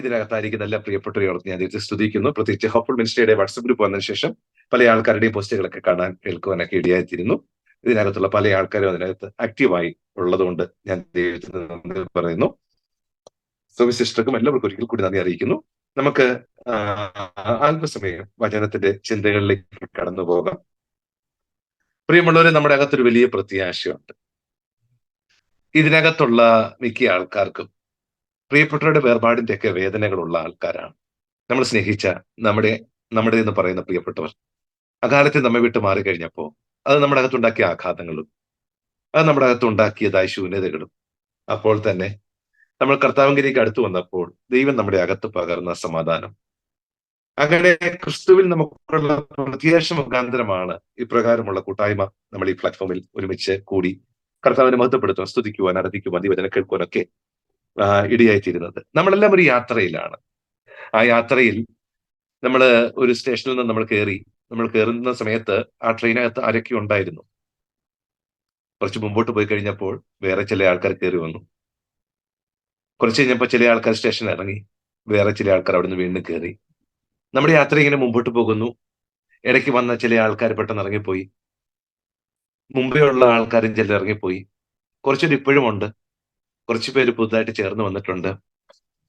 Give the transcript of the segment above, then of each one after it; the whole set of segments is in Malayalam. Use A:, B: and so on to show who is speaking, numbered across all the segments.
A: ഇതിനകത്തായിരിക്കുന്ന എല്ലാ പ്രിയപ്പെട്ടവരോട് ഞാൻ ദൈവത്തെ സ്തുതിക്കുന്നു. പ്രത്യേകിച്ച് ഹോപ്പ്ഫുൾ മിനിസ്ട്രിയുടെ വാട്സ്ആപ്പ് ഗ്രൂപ്പ് വന്നതിന് ശേഷം പല ആൾക്കാരുടെയും പോസ്റ്റുകളൊക്കെ കാണാൻ കേൾക്കുവാനൊക്കെ ഇടയായിത്തീരുന്നു. ഇതിനകത്തുള്ള പല ആൾക്കാരും അതിനകത്ത് ആക്റ്റീവായി ഉള്ളതുകൊണ്ട് ഞാൻ ദൈവത്തിന് നന്ദി പറയുന്നു. സിസ്റ്റർക്കും എല്ലാവർക്കും ഒരിക്കൽ കൂടി നന്ദി അറിയിക്കുന്നു. നമുക്ക് അല്പസമയം വചനത്തിന്റെ ചിന്തകളിലേക്ക് കടന്നു പോകാം. പ്രിയമുള്ളവരെ, നമ്മുടെ അകത്തൊരു വലിയ പ്രത്യാശയുണ്ട്. ഇതിനകത്തുള്ള മിക്ക ആൾക്കാർക്കും പ്രിയപ്പെട്ടവരുടെ വേർപാടിന്റെ ഒക്കെ വേദനകളുള്ള ആൾക്കാരാണ്. നമ്മൾ സ്നേഹിച്ച നമ്മുടെ എന്ന് പറയുന്ന പ്രിയപ്പെട്ടവർ അകാലത്തിൽ നമ്മെ വിട്ട് മാറിക്കഴിഞ്ഞപ്പോ അത് നമ്മുടെ അകത്തുണ്ടാക്കിയ ആഘാതങ്ങളും അത് നമ്മുടെ അകത്തുണ്ടാക്കിയതായ ശൂന്യതകളും, അപ്പോൾ തന്നെ നമ്മൾ കർത്താവിലേക്ക് അടുത്തു വന്നപ്പോൾ ദൈവം നമ്മുടെ അകത്ത് പകർന്ന സമാധാനം, അങ്ങനെ ക്രിസ്തുവിൽ നമുക്കുള്ള പ്രത്യാശ മുഖാന്തരമാണ് ഇപ്രകാരമുള്ള കൂട്ടായ്മ നമ്മൾ ഈ പ്ലാറ്റ്ഫോമിൽ ഒരുമിച്ച് കൂടി കർത്താവിനെ മഹത്വപ്പെടുത്തുവാൻ, സ്തുതിക്കുവാൻ, ആരാധിക്കുവാൻ, ദൈവവചനം കേൾക്കുവാനൊക്കെ ഇടയായിത്തീരുന്നത്. നമ്മളെല്ലാം ഒരു യാത്രയിലാണ്. ആ യാത്രയിൽ നമ്മൾ ഒരു സ്റ്റേഷനിൽ നിന്ന് നമ്മൾ കയറുന്ന സമയത്ത് ആ ട്രെയിനകത്ത് ആരൊക്കെ ഉണ്ടായിരുന്നു. കുറച്ച് മുമ്പോട്ട് പോയി കഴിഞ്ഞപ്പോൾ വേറെ ചില ആൾക്കാർ കയറി വന്നു. കുറച്ച് കഴിഞ്ഞപ്പോൾ ചില ആൾക്കാർ സ്റ്റേഷനിൽ ഇറങ്ങി, വേറെ ചില ആൾക്കാർ അവിടുന്ന് വീണ്ടും കയറി. നമ്മുടെ യാത്ര ഇങ്ങനെ മുമ്പോട്ട് പോകുന്നു. ഇടയ്ക്ക് വന്ന ചില ആൾക്കാർ പെട്ടെന്ന് ഇറങ്ങിപ്പോയി. മുമ്പേ ഉള്ള ആൾക്കാരും ചിലർ ഇറങ്ങിപ്പോയി. കുറച്ചുപേർ ഇപ്പോഴും ഉണ്ട്, കുറച്ചു പേര് പുതുതായിട്ട് ചേർന്ന് വന്നിട്ടുണ്ട്.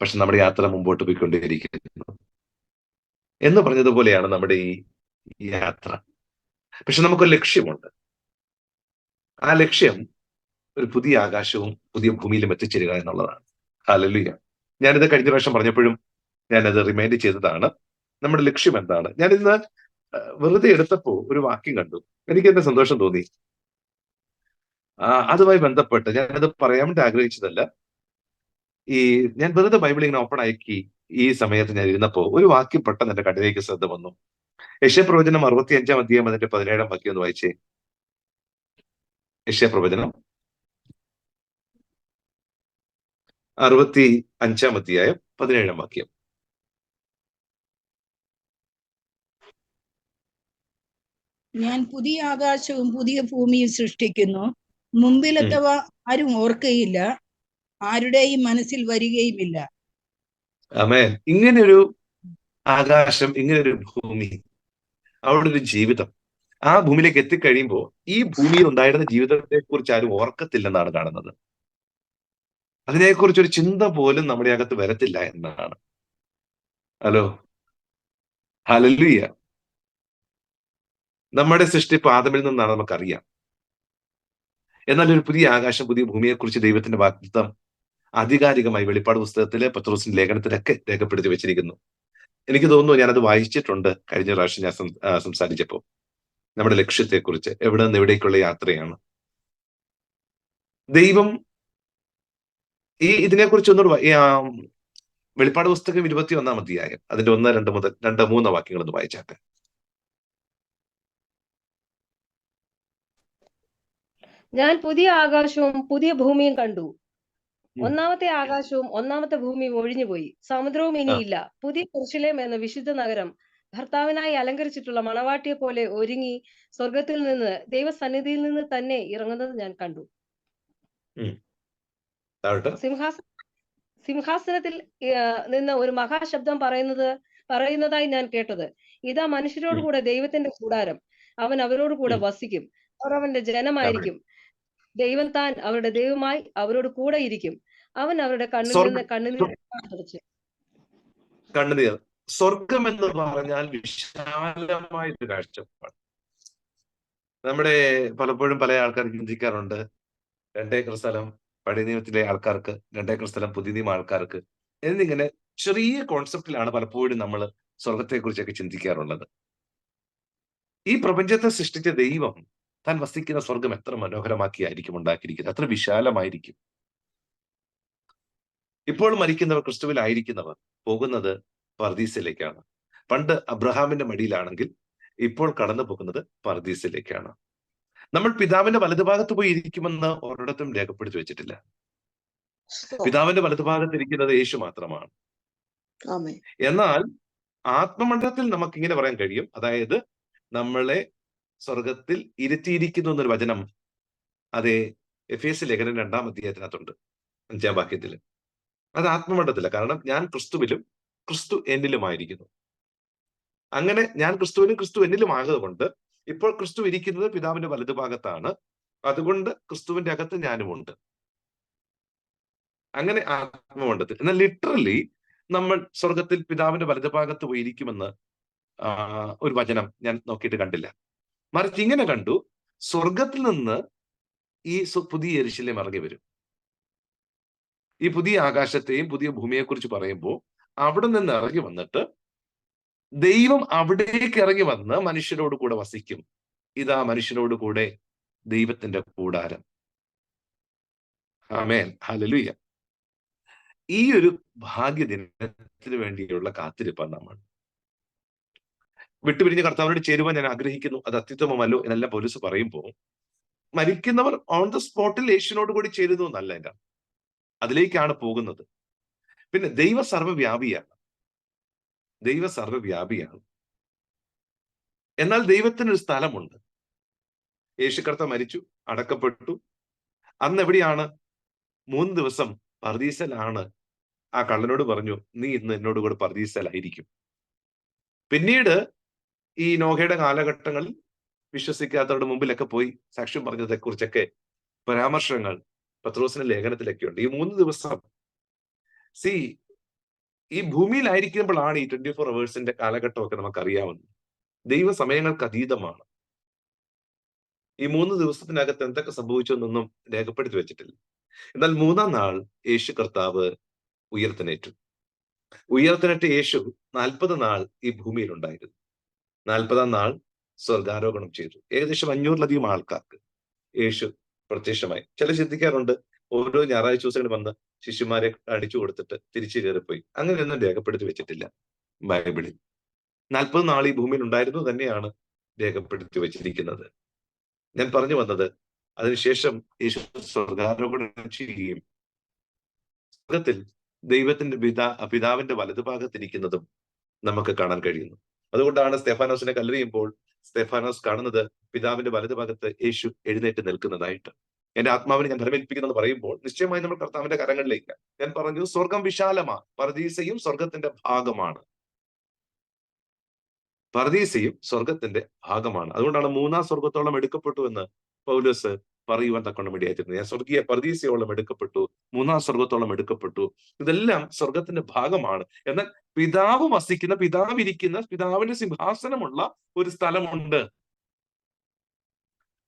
A: പക്ഷെ നമ്മുടെ യാത്ര മുമ്പോട്ട് പോയിക്കൊണ്ടേയിരിക്കുന്നു എന്ന് പറഞ്ഞതുപോലെയാണ് നമ്മുടെ ഈ യാത്ര. പക്ഷെ നമുക്കൊരു ലക്ഷ്യമുണ്ട്. ആ ലക്ഷ്യം ഒരു പുതിയ ആകാശവും പുതിയ ഭൂമിയിലും എത്തിച്ചേരുക എന്നുള്ളതാണ്. ഹല്ലേലൂയ. ഞാനിത് കഴിഞ്ഞ പ്രാവശ്യം പറഞ്ഞപ്പോഴും ഞാനത് റിമൈൻഡ് ചെയ്തതാണ്. നമ്മുടെ ലക്ഷ്യം എന്താണ്? ഞാനിന്ന് വെറുതെ എടുത്തപ്പോ ഒരു വാക്യം കണ്ടു. എനിക്ക് എന്റെ സന്തോഷം തോന്നി. അതുമായി ബന്ധപ്പെട്ട് ഞാനത് പറയാൻ വേണ്ടി ആഗ്രഹിച്ചതല്ല. ഞാൻ വെറുതെ ബൈബിൾ ഇങ്ങനെ ഓപ്പൺ ആക്കി ഈ സമയത്ത് ഞാൻ ഇരുന്നപ്പോ ഒരു വാക്യം പെട്ടെന്ന് എന്റെ കണ്ണിലേക്ക് ശ്രദ്ധ വന്നു. യെശയ്യാപ്രവചനം 65-ാം അധ്യായം അതിന്റെ 17-ാം വാക്യം ഒന്ന് വായിച്ചേ. യെശയ്യാപ്രവചനം 65-ാം അധ്യായം 17-ാം വാക്യം.
B: ഞാൻ പുതിയ ആകാശവും പുതിയ ഭൂമിയും സൃഷ്ടിക്കുന്നു, മുമ്പിലത്തവ ആരും ഓർക്കയില്ല, ആരുടെയും മനസ്സിൽ വരികയുമില്ല.
A: ആമേൻ. ഇങ്ങനൊരു ആകാശം, ഇങ്ങനൊരു ഭൂമി, അവിടെ ഒരു ജീവിതം, ആ ഭൂമിയിലേക്ക് എത്തിക്കഴിയുമ്പോൾ ഈ ഭൂമിയിൽ ഉണ്ടായിരുന്ന ജീവിതത്തെ കുറിച്ച് ആരും ഓർക്കത്തില്ലെന്നാണ് കാണുന്നത്. അതിനെക്കുറിച്ചൊരു ചിന്ത പോലും നമ്മുടെ അകത്ത് വരത്തില്ല എന്നാണ്. Hello, hallelujah. നമ്മുടെ സൃഷ്ടിപ്പ് ആദമിൽ നിന്നാണ് നമുക്കറിയാം. എന്നാൽ ഒരു പുതിയ ആകാശം, പുതിയ ഭൂമിയെ കുറിച്ച് ദൈവത്തിന്റെ വാഗ്ദത്തം ആധികാരികമായി വെളിപ്പാട് പുസ്തകത്തിലെ പത്രോസിന്റെ ലേഖനത്തിലൊക്കെ രേഖപ്പെടുത്തി വെച്ചിരിക്കുന്നു. എനിക്ക് തോന്നുന്നു ഞാനത് വായിച്ചിട്ടുണ്ട് കഴിഞ്ഞ പ്രാവശ്യം ഞാൻ സംസാരിച്ചപ്പോ. നമ്മുടെ ലക്ഷ്യത്തെക്കുറിച്ച്, എവിടെ നിന്ന് എവിടേക്കുള്ള യാത്രയാണ് ദൈവം ഇതിനെക്കുറിച്ച് ഒന്നുകൂടെ വെളിപ്പാട് പുസ്തകം 21-ാം അധ്യായം അതിന്റെ 1, 2 മുതൽ 2, 3 വാക്യങ്ങൾ ഒന്ന് വായിച്ചാട്ടെ.
C: ഞാൻ പുതിയ ആകാശവും പുതിയ ഭൂമിയും കണ്ടു. ഒന്നാമത്തെ ആകാശവും ഒന്നാമത്തെ ഭൂമിയും ഒഴിഞ്ഞുപോയി, സമുദ്രവും ഇനിയില്ല. പുതിയ യെരൂശലേം എന്ന വിശുദ്ധ നഗരം ഭർത്താവിനായി അലങ്കരിച്ചിട്ടുള്ള മണവാട്ടിയെ പോലെ ഒരുങ്ങി സ്വർഗത്തിൽ നിന്ന്, ദൈവസന്നിധിയിൽ നിന്ന് തന്നെ ഇറങ്ങുന്നത് ഞാൻ കണ്ടു. സിംഹാസനത്തിൽ നിന്ന് ഒരു മഹാശബ്ദം പറയുന്നതായി ഞാൻ കേട്ടത്, ഇതാ മനുഷ്യരോട് കൂടെ ദൈവത്തിന്റെ കൂടാരം, അവൻ അവരോട് കൂടെ വസിക്കും, അവർ അവന്റെ ജനമായിരിക്കും, ദൈവം താൻ അവരുടെ ദൈവമായി അവരോട് കൂടെ ഇരിക്കും, അവൻ അവരുടെ കണ്ണിൽ നിന്ന്
A: കണ്ണുനീർ. സ്വർഗം എന്ന് പറഞ്ഞാൽ വിശാലമായൊരു കാഴ്ചപ്പാട്. നമ്മുടെ പലപ്പോഴും പല ആൾക്കാർ ചിന്തിക്കാറുണ്ട്, 2 ഏക്കർ സ്ഥലം പഴയ നിയമത്തിലെ ആൾക്കാർക്ക്, 2 ഏക്കർ സ്ഥലം പുതിയ നിയമ ആൾക്കാർക്ക് എന്നിങ്ങനെ ചെറിയ കോൺസെപ്റ്റിലാണ് പലപ്പോഴും നമ്മൾ സ്വർഗത്തെ കുറിച്ചൊക്കെ ചിന്തിക്കാറുള്ളത്. ഈ പ്രപഞ്ചത്തെ സൃഷ്ടിച്ച ദൈവം താൻ വസിക്കുന്ന സ്വർഗം എത്ര മനോഹരമാക്കിയായിരിക്കും ഉണ്ടാക്കിയിരിക്കുന്നത്, എത്ര വിശാലമായിരിക്കും. ഇപ്പോൾ മരിക്കുന്നവർ, ക്രിസ്തുവിലായിരിക്കുന്നവർ പോകുന്നത് പർദീസിലേക്കാണ്. പണ്ട് അബ്രഹാമിന്റെ മടിയിലാണെങ്കിൽ ഇപ്പോൾ കടന്നു പോകുന്നത് പർദീസിലേക്കാണ്. നമ്മൾ പിതാവിന്റെ വലതുഭാഗത്ത് പോയി ഇരിക്കുമെന്ന് ഒരിടത്തും രേഖപ്പെടുത്തി വെച്ചിട്ടില്ല. പിതാവിന്റെ വലതുഭാഗത്ത് ഇരിക്കുന്നത് യേശു മാത്രമാണ്. എന്നാൽ ആത്മമണ്ഡലത്തിൽ നമുക്ക് ഇങ്ങനെ പറയാൻ കഴിയും, അതായത് നമ്മളെ സ്വർഗത്തിൽ ഇരുത്തിയിരിക്കുന്നു എന്നൊരു വചനം അതേ എഫേസ്യ ലേഖനം 2-ാം അധ്യായത്തിനകത്തുണ്ട്, 5-ാം വാക്യത്തിൽ. അത് ആത്മമണ്ഡലത്തില്ല. കാരണം ഞാൻ ക്രിസ്തുവിലും ക്രിസ്തു എന്നിലുമായിരിക്കുന്നു. അങ്ങനെ ഞാൻ ക്രിസ്തുവിനും ക്രിസ്തു എന്നിലും ആയതുകൊണ്ട് ഇപ്പോൾ ക്രിസ്തു ഇരിക്കുന്നത് പിതാവിന്റെ വലതുഭാഗത്താണ്. അതുകൊണ്ട് ക്രിസ്തുവിന്റെ അകത്ത് ഞാനുമുണ്ട്. അങ്ങനെ ആത്മമണ്ഡലത്തിൽ. എന്നാൽ ലിറ്ററലി നമ്മൾ സ്വർഗത്തിൽ പിതാവിന്റെ വലതുഭാഗത്ത് പോയി ഇരിക്കുമെന്ന് ഒരു വചനം ഞാൻ നോക്കിയിട്ട് കണ്ടില്ല. മറിച്ച് ഇങ്ങനെ കണ്ടു, സ്വർഗത്തിൽ നിന്ന് ഈ പുതിയ യെരൂശലേം ഇറങ്ങി വരും. ഈ പുതിയ ആകാശത്തെയും പുതിയ ഭൂമിയെ കുറിച്ച് പറയുമ്പോൾ അവിടെ നിന്ന് ഇറങ്ങി വന്നിട്ട് ദൈവം അവിടേക്ക് ഇറങ്ങി വന്ന് മനുഷ്യരോട് കൂടെ വസിക്കും. ഇതാ മനുഷ്യരോട് കൂടെ ദൈവത്തിന്റെ കൂടാരം. ആമേൻ, ഹല്ലേലൂയ. ഈ ഒരു ഭാഗ്യദിനത്തിന് വേണ്ടിയുള്ള കാത്തിരിപ്പാണ് നമ്മൾ. വിട്ടുപിരിഞ്ഞ് കർത്താവിനോട് ചേരുവാൻ ഞാൻ ആഗ്രഹിക്കുന്നു, അത് അത്യുത്തമമല്ലോ എന്നെല്ലാം പൗലോസ് പറയുമ്പോൾ, മരിക്കുന്നവർ ഓൺ ദ സ്പോട്ടിൽ യേശുവിനോട് കൂടി ചേരുന്നു എന്നല്ല എൻ്റെ, അതിലേക്കാണ് പോകുന്നത്. പിന്നെ ദൈവ സർവ്വവ്യാപിയാണ്. ദൈവ സർവ്വവ്യാപിയാണ്. എന്നാൽ ദൈവത്തിനൊരു സ്ഥലമുണ്ട്. യേശു കർത്താവ് മരിച്ചു, അടക്കപ്പെട്ടു. അന്ന് എവിടെയാണ്? 3 ദിവസം പർദീസയിലാണ്. ആ കള്ളനോട് പറഞ്ഞു, നീ ഇന്ന് എന്നോട് കൂടെ പർദീസയിലായിരിക്കും. പിന്നീട് ഈ നോഹയുടെ കാലഘട്ടങ്ങളിൽ വിശ്വസിക്കാത്തവരുടെ മുമ്പിലൊക്കെ പോയി സാക്ഷ്യം പറഞ്ഞതെ കുറിച്ചൊക്കെ പരാമർശങ്ങൾ പത്രോസിന്റെ ലേഖനത്തിലൊക്കെ ഉണ്ട്. ഈ 3 ദിവസം ഈ ഭൂമിയിലായിരിക്കുമ്പോഴാണ് ഈ 24 അവേഴ്സിന്റെ കാലഘട്ടമൊക്കെ നമുക്കറിയാവുന്നത്. ദൈവസമയങ്ങൾക്ക് അതീതമാണ്. ഈ 3 ദിവസത്തിനകത്ത് എന്തൊക്കെ സംഭവിച്ചു എന്നൊന്നും രേഖപ്പെടുത്തി വെച്ചിട്ടില്ല. എന്നാൽ 3-ാം നാൾ യേശു കർത്താവ് ഉയർത്തെണീറ്റു. ഉയർത്തെണീറ്റ യേശു 40 നാൾ ഈ ഭൂമിയിൽ ഉണ്ടായിരുന്നു. 40-ാം നാൾ സ്വർഗാരോഹണം ചെയ്തു. ഏകദേശം 500-ലധികം ആൾക്കാർക്ക് യേശു പ്രത്യക്ഷമായി. ചില ചിന്തിക്കാറുണ്ട്, ഓരോ ഞായറാഴ്ച ദിവസങ്ങളിൽ വന്ന് ശിശുമാരെ അടിച്ചു കൊടുത്തിട്ട് തിരിച്ചു കയറിപ്പോയി. അങ്ങനെയൊന്നും രേഖപ്പെടുത്തി വെച്ചിട്ടില്ല ബൈബിളിൽ. 40 നാൾ ഈ ഭൂമിയിൽ ഉണ്ടായിരുന്നു തന്നെയാണ് രേഖപ്പെടുത്തി വെച്ചിരിക്കുന്നത്. ഞാൻ പറഞ്ഞു വന്നത്, അതിനുശേഷം യേശു സ്വർഗാരോഹണം ചെയ്യുകയും സ്വർഗത്തിൽ ദൈവത്തിന്റെ പിതാവിന്റെ വലതുഭാഗത്തിരിക്കുന്നതും നമുക്ക് കാണാൻ കഴിയുന്നു. അതുകൊണ്ടാണ് സ്തെഫാനോസിനെ കല്ലെറിയുമ്പോൾ സ്തെഫാനോസ് കാണുന്നത് പിതാവിന്റെ വലതുഭാഗത്ത് യേശു എഴുന്നേറ്റ് നിൽക്കുന്നതായിട്ട്. എന്റെ ആത്മാവിനെ ഞാൻ ഭരമേൽപ്പിക്കുന്നെന്ന് പറയുമ്പോൾ നിശ്ചയമായി നമ്മൾ കർത്താവിന്റെ കരങ്ങളിലേക്ക്. ഞാൻ പറഞ്ഞു, സ്വർഗം വിശാലമാണ്. പർദീസയും സ്വർഗത്തിന്റെ ഭാഗമാണ്. പർദീസയും സ്വർഗത്തിന്റെ ഭാഗമാണ്. അതുകൊണ്ടാണ് 3-ാം സ്വർഗത്തോളം എടുക്കപ്പെട്ടു എന്ന് പൗലോസ് പറയുവാൻ തക്കൊണ്ട് ഇടയായിത്തീരുന്നത്. ഞാൻ സ്വർഗീയ പർദീസയോളം എടുക്കപ്പെട്ടു, 3-ാം സ്വർഗത്തോളം എടുക്കപ്പെട്ടു. ഇതെല്ലാം സ്വർഗത്തിന്റെ ഭാഗമാണ്. എന്നാൽ പിതാവ് വസിക്കുന്ന, പിതാവിരിക്കുന്ന, പിതാവിന്റെ സിംഹാസനമുള്ള ഒരു സ്ഥലമുണ്ട്.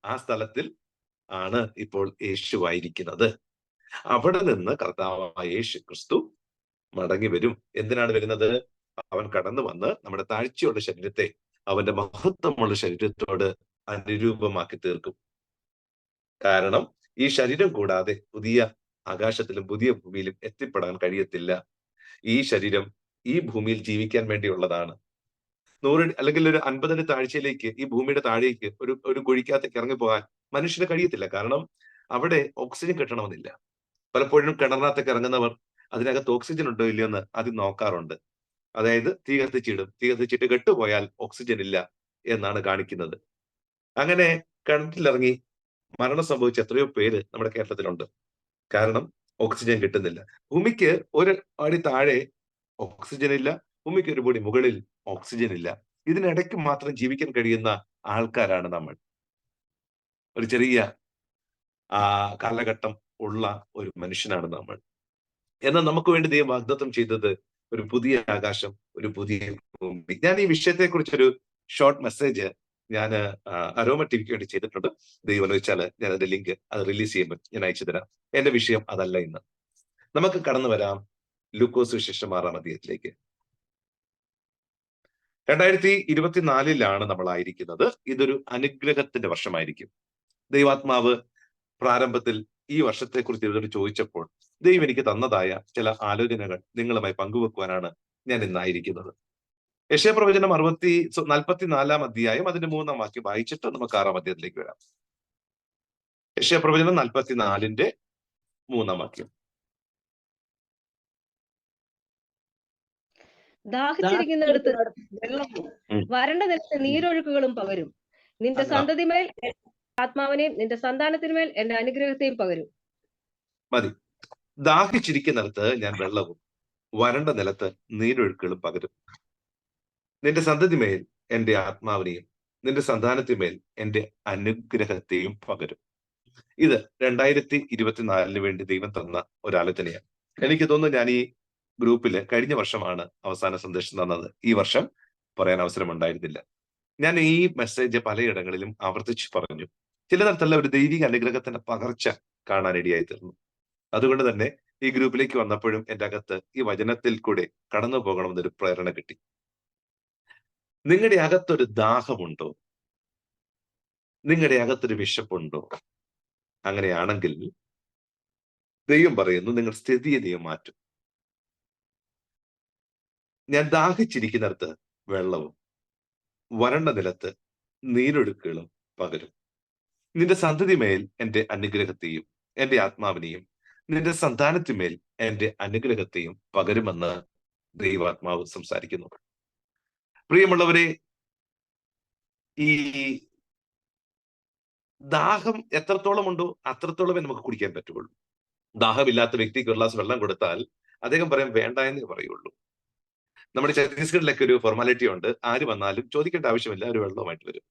A: ആ സ്ഥലത്തിൽ ആണ് ഇപ്പോൾ യേശുവായിരിക്കുന്നത്. അവിടെ നിന്ന് കർത്താവായ യേശു ക്രിസ്തു മടങ്ങി വരും. എന്തിനാണ് വരുന്നത്? അവൻ കടന്നു വന്ന് നമ്മുടെ താഴ്ചയുള്ള ശരീരത്തെ അവന്റെ മഹത്വമുള്ള ശരീരത്തോട് അനുരൂപമാക്കി തീർക്കും. കാരണം ഈ ശരീരം കൂടാതെ പുതിയ ആകാശത്തിലും പുതിയ ഭൂമിയിലും എത്തിപ്പെടാൻ കഴിയത്തില്ല. ഈ ശരീരം ഈ ഭൂമിയിൽ ജീവിക്കാൻ വേണ്ടിയുള്ളതാണ്. 100 അല്ലെങ്കിൽ ഒരു 50 അടി താഴ്ചയിലേക്ക്, ഈ ഭൂമിയുടെ താഴേക്ക് ഒരു കുഴിക്കകത്തേക്ക് ഇറങ്ങിപ്പോകാൻ മനുഷ്യന് കഴിയത്തില്ല. കാരണം അവിടെ ഓക്സിജൻ കിട്ടണമെന്നില്ല. പലപ്പോഴും കിണറിനകത്തേക്ക് ഇറങ്ങുന്നവർ അതിനകത്ത് ഓക്സിജൻ ഉണ്ടോ ഇല്ലയോ എന്ന് ആദ്യം നോക്കാറുണ്ട്. അതായത് തീ കത്തിച്ചിട്ട് കെട്ടുപോയാൽ ഓക്സിജൻ ഇല്ല എന്നാണ് കാണിക്കുന്നത്. അങ്ങനെ കിണറ്റിലിറങ്ങി മരണം സംഭവിച്ച എത്രയോ പേര് നമ്മുടെ കേരളത്തിലുണ്ട്. കാരണം ഓക്സിജൻ കിട്ടുന്നില്ല. ഭൂമിക്ക് ഒരു അടി താഴെ ഓക്സിജൻ ഇല്ല, ഭൂമിക്ക് ഒരു പടി മുകളിൽ ഓക്സിജൻ ഇല്ല. ഇതിനിടയ്ക്ക് മാത്രം ജീവിക്കാൻ കഴിയുന്ന ആൾക്കാരാണ് നമ്മൾ. ഒരു ചെറിയ കാലഘട്ടം ഉള്ള ഒരു മനുഷ്യനാണ് നമ്മൾ. എന്നാൽ നമുക്ക് വേണ്ടി ദൈവം വാഗ്ദത്തം ചെയ്തത് ഒരു പുതിയ ആകാശം, ഒരു പുതിയ ഭൂമി. ഞാൻ ഈ വിഷയത്തെ കുറിച്ചൊരു ഷോർട്ട് മെസ്സേജ് ഞാൻ അരോമ ടിവിക്ക് വേണ്ടി ചെയ്തിട്ടുണ്ട്. ദൈവം അനുവദിച്ചാല് ഞാൻ അതിന്റെ ലിങ്ക് അത് റിലീസ് ചെയ്യുമ്പോൾ ഞാൻ അയച്ചു തരാം. എന്റെ വിഷയം അതല്ല ഇന്ന്. നമുക്ക് കടന്നു വരാം ലൂക്കോസ് വിശേഷം 6-ാം അധ്യായത്തിലേക്ക്. 2024 നമ്മളായിരിക്കുന്നത്. ഇതൊരു അനുഗ്രഹത്തിന്റെ വർഷമായിരിക്കും. ദൈവാത്മാവ് പ്രാരംഭത്തിൽ ഈ വർഷത്തെക്കുറിച്ച് ഇവരോട് ചോദിച്ചപ്പോൾ ദൈവം എനിക്ക് തന്നതായ ചില ആലോചനകൾ നിങ്ങളുമായി പങ്കുവെക്കുവാനാണ് ഞാൻ ഇന്നായിരിക്കുന്നത്. യെശയ്യാപ്രവചനം 44-ാം അധ്യായം അതിന്റെ 3-ാം വാക്യം വായിച്ചിട്ട് നമുക്ക് 6-ാം അധ്യായത്തിലേക്ക് വരാം. യെശയ്യാപ്രവചനം 44-ന്റെ 3-ാം വാക്യം.
C: ദാഹിച്ചിരിക്കുന്നിടത്ത് വെള്ളവും വരണ്ട നിലത്ത് നീരൊഴുക്കുകളും പകരും. നിന്റെ സന്തതിമേൽ ആത്മാവിനെയും നിന്റെ സന്താനത്തിന്മേൽ എന്റെ അനുഗ്രഹത്തെയും പകരും.
A: മതി. ദാഹിച്ചിരിക്കുന്നിടത്ത് ഞാൻ വെള്ളവും വരണ്ട നിലത്ത് നീരൊഴുക്കുകളും പകരും. നിന്റെ സന്തതിമേൽ എന്റെ ആത്മാവിനെയും നിന്റെ സന്താനത്തിന്മേൽ എന്റെ അനുഗ്രഹത്തെയും പകരും. ഇത് 2024 വേണ്ടി ദൈവം തന്ന ഒരു ആലോചനയാണ്. എനിക്ക് തോന്നുന്നു ഞാൻ ഈ ഗ്രൂപ്പില് കഴിഞ്ഞ വർഷമാണ് അവസാന സന്ദേശം തന്നത്. ഈ വർഷം പറയാൻ അവസരം ഉണ്ടായിരുന്നില്ല. ഞാൻ ഈ മെസ്സേജ് പലയിടങ്ങളിലും ആവർത്തിച്ച് പറഞ്ഞു. ചിലതരത്തിലുള്ള ഒരു ദൈവിക അനുഗ്രഹത്തിന്റെ പകർച്ച കാണാനിടയായി തീർന്നു. അതുകൊണ്ട് തന്നെ ഈ ഗ്രൂപ്പിലേക്ക് വന്നപ്പോഴും എന്റെ അകത്ത് ഈ വചനത്തിൽ കൂടെ കടന്നു പോകണമെന്നൊരു പ്രേരണ കിട്ടി. നിങ്ങളുടെ അകത്തൊരു ദാഹമുണ്ടോ? നിങ്ങളുടെ അകത്തൊരു വിശപ്പുണ്ടോ? അങ്ങനെയാണെങ്കിൽ ദൈവം പറയുന്നു, നിങ്ങൾ സ്ഥിതിയെ ദൈവം മാറ്റും. ഞാൻ ദാഹിച്ചിരിക്കുന്നിടത്ത് വെള്ളവും വരണ്ട നിലത്ത് നീരൊഴുക്കുകളും പകരും. നിന്റെ സന്തതിമേൽ എന്റെ അനുഗ്രഹത്തെയും എന്റെ ആത്മാവിനെയും നിന്റെ സന്താനത്തിന്മേൽ എന്റെ അനുഗ്രഹത്തെയും പകരുമെന്ന് ദൈവാത്മാവ് സംസാരിക്കുന്നു. പ്രിയമുള്ളവരെ, ഈ ദാഹം എത്രത്തോളം ഉണ്ടോ അത്രത്തോളമേ നമുക്ക് കുടിക്കാൻ പറ്റുള്ളൂ. ദാഹമില്ലാത്ത വ്യക്തിക്ക് ഒരു ഗ്ലാസ് വെള്ളം കൊടുത്താൽ അദ്ദേഹം പറയും വേണ്ട എന്നേ പറയുള്ളൂ. നമ്മുടെ ഛത്തീസ്ഗഡിലൊക്കെ ഒരു ഫോർമാലിറ്റി ഉണ്ട്. ആര് വന്നാലും ചോദിക്കേണ്ട ആവശ്യമില്ല, ഒരു വെള്ളവുമായിട്ട് വരും.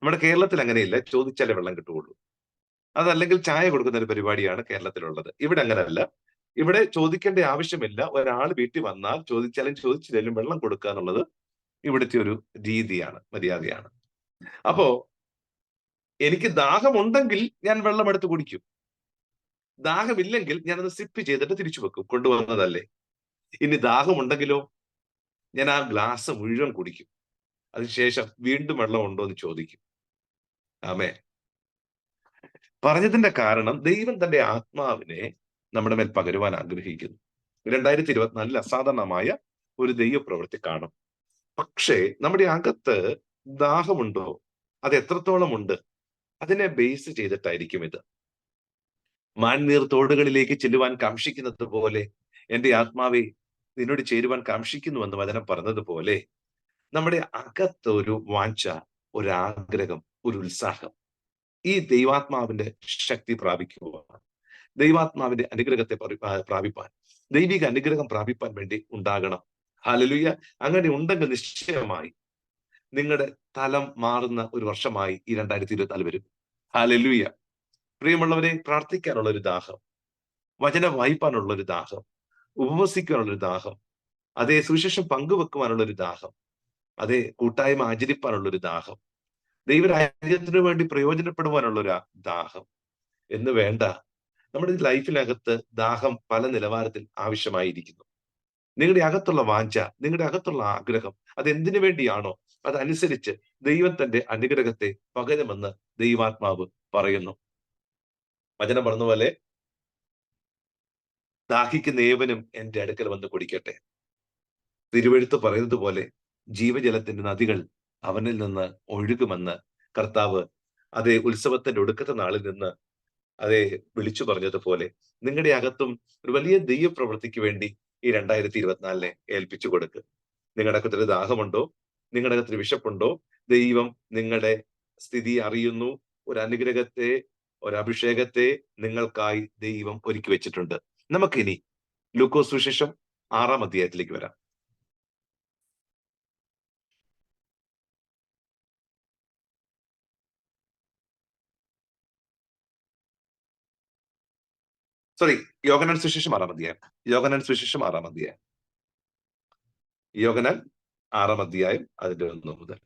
A: നമ്മുടെ കേരളത്തിൽ അങ്ങനെയില്ല, ചോദിച്ചാലേ വെള്ളം കിട്ടുകയുള്ളൂ. അതല്ലെങ്കിൽ ചായ കൊടുക്കുന്ന ഒരു പരിപാടിയാണ് കേരളത്തിലുള്ളത്. ഇവിടെ അങ്ങനെയല്ല. ഇവിടെ ചോദിക്കേണ്ട ആവശ്യമില്ല. ഒരാൾ വീട്ടിൽ വന്നാൽ ചോദിച്ചാലും ചോദിച്ചില്ലെങ്കിലും വെള്ളം കൊടുക്കുക എന്നുള്ളത് ഇവിടുത്തെ ഒരു രീതിയാണ്, മര്യാദയാണ്. അപ്പോ എനിക്ക് ദാഹമുണ്ടെങ്കിൽ ഞാൻ വെള്ളം എടുത്ത് കുടിക്കും. ദാഹമില്ലെങ്കിൽ ഞാനത് സിപ്പ് ചെയ്തിട്ട് തിരിച്ചു വെക്കും, കൊണ്ടുവന്നതല്ലേ. ഇനി ദാഹമുണ്ടെങ്കിലോ ഞാൻ ആ ഗ്ലാസ് മുഴുവൻ കുടിക്കും. അതിനുശേഷം വീണ്ടും വെള്ളം ഉണ്ടോ എന്ന് ചോദിക്കും. ആമേ. പറഞ്ഞതിന്റെ കാരണം ദൈവം തന്റെ ആത്മാവിനെ നമ്മുടെ മേൽ പകരുവാൻ ആഗ്രഹിക്കുന്നു. 2024 അസാധാരണമായ ഒരു ദൈവപ്രവൃത്തി കാണും. പക്ഷേ നമ്മുടെ അകത്ത് ദാഹമുണ്ടോ? അത് എത്രത്തോളം ഉണ്ട്? അതിനെ ബേസ് ചെയ്തിട്ടായിരിക്കും ഇത്. മാൻനീർ തോടുകളിലേക്ക് ചെല്ലുവാൻ കാംക്ഷിക്കുന്നത് പോലെ എന്റെ ആത്മാവെ നിന്നോട് ചേരുവാൻ കാംക്ഷിക്കുന്നുവെന്ന് വചനം പറഞ്ഞതുപോലെ നമ്മുടെ അകത്ത് ഒരു വാഞ്ച, ഒരു ആഗ്രഹം, ഒരു ഉത്സാഹം ഈ ദൈവാത്മാവിന്റെ ശക്തി പ്രാപിക്കുവാൻ, ദൈവാത്മാവിന്റെ അനുഗ്രഹത്തെ പ്രാപിപ്പാൻ, ദൈവിക അനുഗ്രഹം പ്രാപിപ്പാൻ വേണ്ടി ഉണ്ടാകണം. ഹല്ലേലൂയ. അങ്ങനെ ഉണ്ടെങ്കിൽ നിശ്ചയമായി നിങ്ങളുടെ തലം മാറുന്ന ഒരു വർഷമായി ഈ 2024 വരും. ഹല്ലേലൂയ. പ്രിയമുള്ളവരെ, പ്രാർത്ഥിക്കാനുള്ള ഒരു ദാഹം, വചനം വായിപ്പാനുള്ള ഒരു ദാഹം, ഉപവസിക്കാനുള്ള ഒരു ദാഹം, അതേ സുവിശേഷം പങ്കുവെക്കുവാനുള്ള ഒരു ദാഹം, അതേ കൂട്ടായ്മ ആചരിപ്പാനുള്ള ഒരു ദാഹം, ദൈവരാജ്യത്തിനു വേണ്ടി പ്രയോജനപ്പെടുവാനുള്ള ഒരു ദാഹം എന്ന് വേണ്ട, നമ്മുടെ ലൈഫിനകത്ത് ദാഹം പല നിലവാരത്തിൽ ആവശ്യമായിരിക്കുന്നു. നിങ്ങളുടെ അകത്തുള്ള വാഞ്ച, നിങ്ങളുടെ അകത്തുള്ള ആഗ്രഹം അതെന്തിനു വേണ്ടിയാണോ അതനുസരിച്ച് ദൈവം തന്റെ അനുഗ്രഹത്തെ പകരുമെന്ന് ദൈവാത്മാവ് പറയുന്നു. വചനം പറഞ്ഞ പോലെ ദാഹിക്കുന്ന ഏവനും എന്റെ അടുക്കൽ വന്ന് കുടിക്കട്ടെ. തിരുവെഴുത്ത് പറയുന്നത് പോലെ ജീവജലത്തിന്റെ നദികൾ അവനിൽ നിന്ന് ഒഴുകുമെന്ന് കർത്താവ് അതേ ഉത്സവത്തിന്റെ ഒടുക്കത്തെ നാളിൽ നിന്ന് അതേ വിളിച്ചു പറഞ്ഞതുപോലെ നിങ്ങളുടെ അകത്തും ഒരു വലിയ ദൈവപ്രവൃത്തിക്ക് വേണ്ടി ഈ 2024 ഏൽപ്പിച്ചു കൊടുക്കുക. നിങ്ങളുടെ അകത്തൊരു ദാഹമുണ്ടോ? നിങ്ങളുടെ അകത്തൊരു വിശപ്പുണ്ടോ? ദൈവം നിങ്ങളുടെ സ്ഥിതി അറിയുന്നു. ഒരു അനുഗ്രഹത്തെ, ഒരു അഭിഷേകത്തെ നിങ്ങൾക്കായി ദൈവം ഒരുക്കി വെച്ചിട്ടുണ്ട്. നമുക്കിനി ലൂക്കോസ് സുവിശേഷം 6-ാം അധ്യായത്തിലേക്ക് വരാം. യോഹന്നാൻ സുവിശേഷം 6-ാം അധ്യായം. യോഹന്നാൻ സുവിശേഷം 6-ാം അധ്യായം. യോഹന്നാൻ 6-ാം അധ്യായം അതിന്റെ 1 മുതൽ.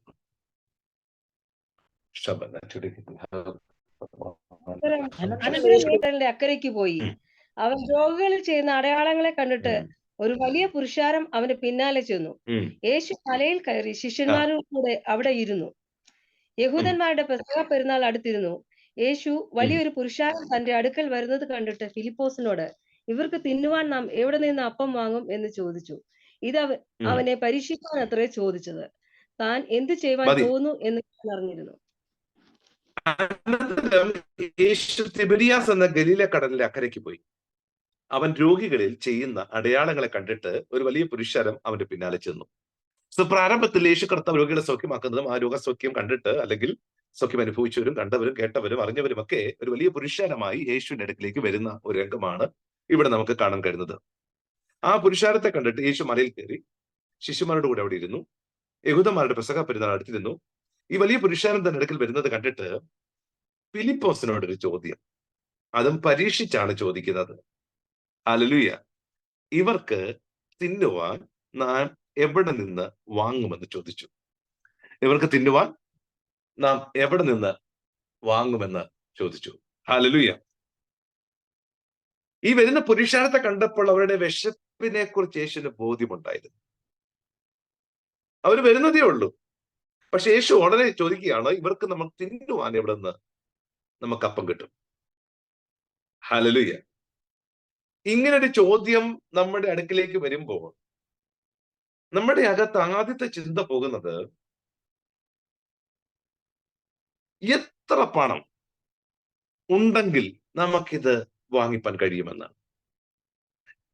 C: അനന്തരം അക്കരയ്ക്ക് പോയി. അവൻ രോഗികളിൽ ചെയ്യുന്ന അടയാളങ്ങളെ കണ്ടിട്ട് ഒരു വലിയ പുരുഷാരം അവന്റെ പിന്നാലെ ചെന്നു. യേശു മലയിൽ കയറി ശിഷ്യന്മാരുടെ കൂടെ അവിടെ ഇരുന്നു. യഹൂദന്മാരുടെ പെസഹ പെരുന്നാൾ അടുത്തിരുന്നു. യേശു വലിയൊരു പുരുഷാരം തന്റെ അടുക്കൽ വരുന്നത് കണ്ടിട്ട് ഫിലിപ്പോസിനോട്, ഇവർക്ക് തിന്നുവാൻ നാം എവിടെ നിന്ന് അപ്പം വാങ്ങും എന്ന് ചോദിച്ചു. ഇത് അവനെ പരീക്ഷിക്കാൻ അത്രേ ചോദിച്ചത്. താൻ എന്ത് ചെയ്യുവാൻ പോകുന്നു എന്ന് അറിഞ്ഞിരുന്നു.
A: യേശു തിബരിയാസ് എന്ന ഗലീല കടലിന്റെ അക്കരയ്ക്ക് പോയി. അവൻ രോഗികളിൽ ചെയ്യുന്ന അടയാളങ്ങളെ കണ്ടിട്ട് ഒരു വലിയ പുരുഷാരം അവന്റെ പിന്നാലെ ചെന്നു. പ്രാരംഭത്തിൽ യേശു കർത്താവ് രോഗികളെ സൗഖ്യമാക്കുന്നതും ആ രോഗസൗഖ്യം കണ്ടിട്ട് അല്ലെങ്കിൽ സൗഖ്യം അനുഭവിച്ചവരും കണ്ടവരും കേട്ടവരും അറിഞ്ഞവരും ഒക്കെ ഒരു വലിയ പുരുഷാരമായി യേശുവിന്റെ അടുക്കിലേക്ക് വരുന്ന ഒരു രംഗമാണ് ഇവിടെ നമുക്ക് കാണാൻ കഴിയുന്നത്. ആ പുരുഷാരത്തെ കണ്ടിട്ട് യേശു മലയിൽ കയറി ശിശുമാരുടെ കൂടെ അവിടെ ഇരുന്നു. യഹൂദന്മാരുടെ പെസഹ പെരുന്നാൾ അടുത്തിരുന്നു. ഈ വലിയ പുരുഷാരം തന്റെ അടുക്കൽ വരുന്നത് കണ്ടിട്ട് ഫിലിപ്പോസിനോടൊരു ചോദ്യം, അതും പരീക്ഷിച്ചാണ് ചോദിക്കുന്നത്. ഹല്ലേലൂയ. ഇവർക്ക് തിന്നുവാൻ നാം എവിടെ നിന്ന് വാങ്ങുമെന്ന് ചോദിച്ചു. ഇവർക്ക് തിന്നുവാൻ നാം എവിടെ നിന്ന് വാങ്ങുമെന്ന് ചോദിച്ചു. ഹല്ലേലൂയ. ഈ വരുന്ന പുരുഷാരത്തെ കണ്ടപ്പോൾ അവരുടെ വിശപ്പിനെ കുറിച്ച് യേശുവിന് ബോധ്യമുണ്ടായിരുന്നു. അവർ വരുന്നതേ ഉള്ളൂ. പക്ഷെ യേശു ഉടനെ ചോദിക്കുകയാണ്, ഇവർക്ക് നമ്മൾ തിന്നുവാൻ എവിടെ നിന്ന് നമുക്ക് അപ്പം കിട്ടും? ഹല്ലേലൂയ. ഇങ്ങനൊരു ചോദ്യം നമ്മുടെ അടുക്കിലേക്ക് വരുമ്പോൾ നമ്മുടെ അകത്ത് ആദ്യത്തെ ചിന്ത പോകുന്നത്, എത്ര പണം ഉണ്ടെങ്കിൽ നമുക്കിത് വാങ്ങിപ്പാൻ കഴിയുമെന്നാണ്.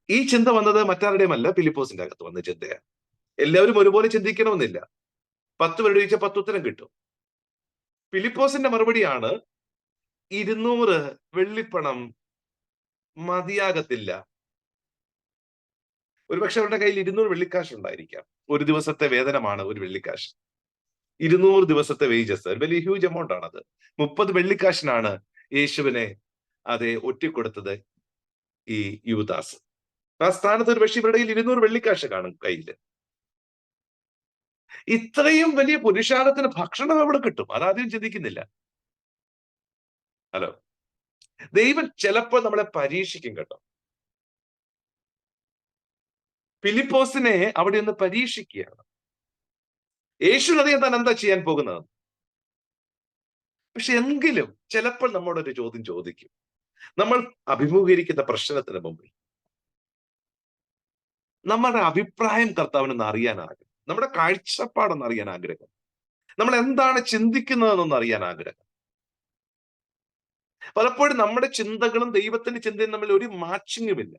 A: ഈ ചിന്ത വന്നത് മറ്റാരുടെയുമല്ല, ഫിലിപ്പോസിന്റെ അകത്ത് വന്ന ചിന്തയാണ്. എല്ലാവരും ഒരുപോലെ ചിന്തിക്കണമെന്നില്ല. 10 പേരോട് ചോദിച്ചാൽ 10 ഉത്തരം കിട്ടും. ഫിലിപ്പോസിന്റെ മറുപടിയാണ്, 200 വെള്ളിപ്പണം മതിയാകത്തില്ല. ഒരുപക്ഷെ അവരുടെ കയ്യിൽ 200 വെള്ളിക്കാശ് ഉണ്ടായിരിക്കാം. ഒരു ദിവസത്തെ വേതനമാണ് ഒരു വെള്ളിക്കാശ്. 200 ദിവസത്തെ വേജസ്, വലിയ ഹ്യൂജ് എമൗണ്ട് ആണത്. 30 വെള്ളിക്കാശിനാണ് യേശുവിനെ അതെ ഒറ്റിക്കൊടുത്തത് ഈ യൂദാസ്. ആ സ്ഥാനത്ത് ഒരു പക്ഷേ ഇവരുടെ കയ്യിൽ 200 വെള്ളിക്കാശ് കാണും കയ്യിൽ. ഇത്രയും വലിയ പുരുഷാരത്തിന് ഭക്ഷണം എവിടെ കിട്ടും? അതാദ്യം ചിന്തിക്കുന്നില്ല. ഹലോ, ദൈവം ചിലപ്പോൾ നമ്മളെ പരീക്ഷിക്കും കേട്ടോ. ഫിലിപ്പോസിനെ അവിടെ ഒന്ന് പരീക്ഷിക്കുകയാണ്. യേശുവിനറിയാൻ താൻ എന്താ ചെയ്യാൻ പോകുന്നത്. പക്ഷെ എങ്കിലും ചിലപ്പോൾ നമ്മോടൊരു ചോദ്യം ചോദിക്കും. നമ്മൾ അഭിമുഖീകരിക്കുന്ന പ്രശ്നത്തിന് മുമ്പിൽ നമ്മുടെ അഭിപ്രായം കർത്താവിനൊന്ന് അറിയാൻ ആഗ്രഹം, നമ്മുടെ കാഴ്ചപ്പാടൊന്ന് അറിയാൻ ആഗ്രഹം, നമ്മൾ എന്താണ് ചിന്തിക്കുന്നതെന്നൊന്ന് അറിയാൻ ആഗ്രഹം. പലപ്പോഴും നമ്മുടെ ചിന്തകളും ദൈവത്തിന്റെ ചിന്തയും തമ്മിൽ ഒരു മാച്ചിങ്ങുമില്ല.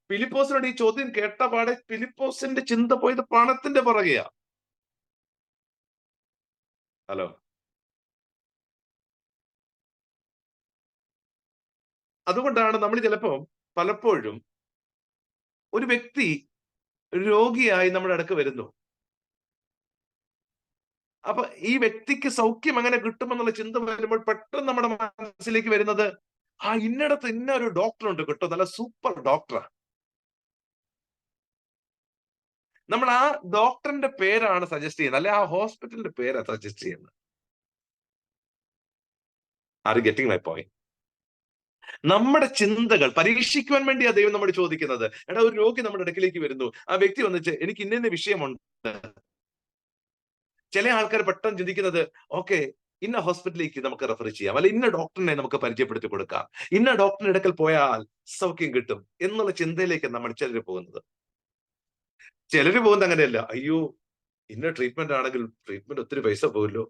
A: ഫിലിപ്പോസിനോട് ഈ ചോദ്യം കേട്ട പാടെ ഫിലിപ്പോസിന്റെ ചിന്ത പോയത് പണത്തിന്റെ പുറകെയാ. ഹലോ, അതുകൊണ്ടാണ് നമ്മൾ പലപ്പോഴും ഒരു വ്യക്തി രോഗിയായി നമ്മുടെ അടുക്ക് വരുന്നു. അപ്പൊ ഈ വ്യക്തിക്ക് സൗഖ്യം എങ്ങനെ കിട്ടുമെന്നുള്ള ചിന്ത വരുമ്പോൾ പെട്ടെന്ന് നമ്മുടെ മനസ്സിലേക്ക് വരുന്നത്, ഇന്നടത്ത് ഇന്ന ഒരു ഡോക്ടർ ഉണ്ട് കേട്ടോ, നല്ല സൂപ്പർ ഡോക്ടറാ. നമ്മൾ ആ ഡോക്ടറിന്റെ പേരാണ് സജസ്റ്റ് ചെയ്യുന്നത്, അല്ലെ ആ ഹോസ്പിറ്റലിന്റെ പേരാണ് സജസ്റ്റ് ചെയ്യുന്നത്. Are getting my point? നമ്മുടെ ചിന്തകൾ പരീക്ഷിക്കുവാൻ വേണ്ടിയാ ദൈവം നമ്മോട് ചോദിക്കുന്നത്. എടാ, ഒരു രോഗി നമ്മുടെ അടുക്കിലേക്ക് വരുന്നു, ആ വ്യക്തി വന്നിട്ട് എനിക്ക് ഇന്ന വിഷയമുണ്ട്. ചില ആൾക്കാർ പെട്ടെന്ന് ചിന്തിക്കുന്നത്, ഓക്കെ, ഇന്ന ഹോസ്പിറ്റലിലേക്ക് നമുക്ക് റെഫർ ചെയ്യാം, അല്ലെ ഇന്ന ഡോക്ടറിനെ നമുക്ക് പരിചയപ്പെടുത്തി കൊടുക്കാം, ഇന്ന ഡോക്ടറിന്റെ അടുക്കൽ പോയാൽ സൗഖ്യം കിട്ടും എന്നുള്ള ചിന്തയിലേക്ക് നമ്മൾ ചിലര് പോകുന്നത്. ചിലര് പോകുന്നത് അങ്ങനെയല്ല. അയ്യോ, ഇന്ന ട്രീറ്റ്മെന്റ് ആണെങ്കിൽ ട്രീറ്റ്മെന്റ് ഒത്തിരി പൈസ പോകുമല്ലോ,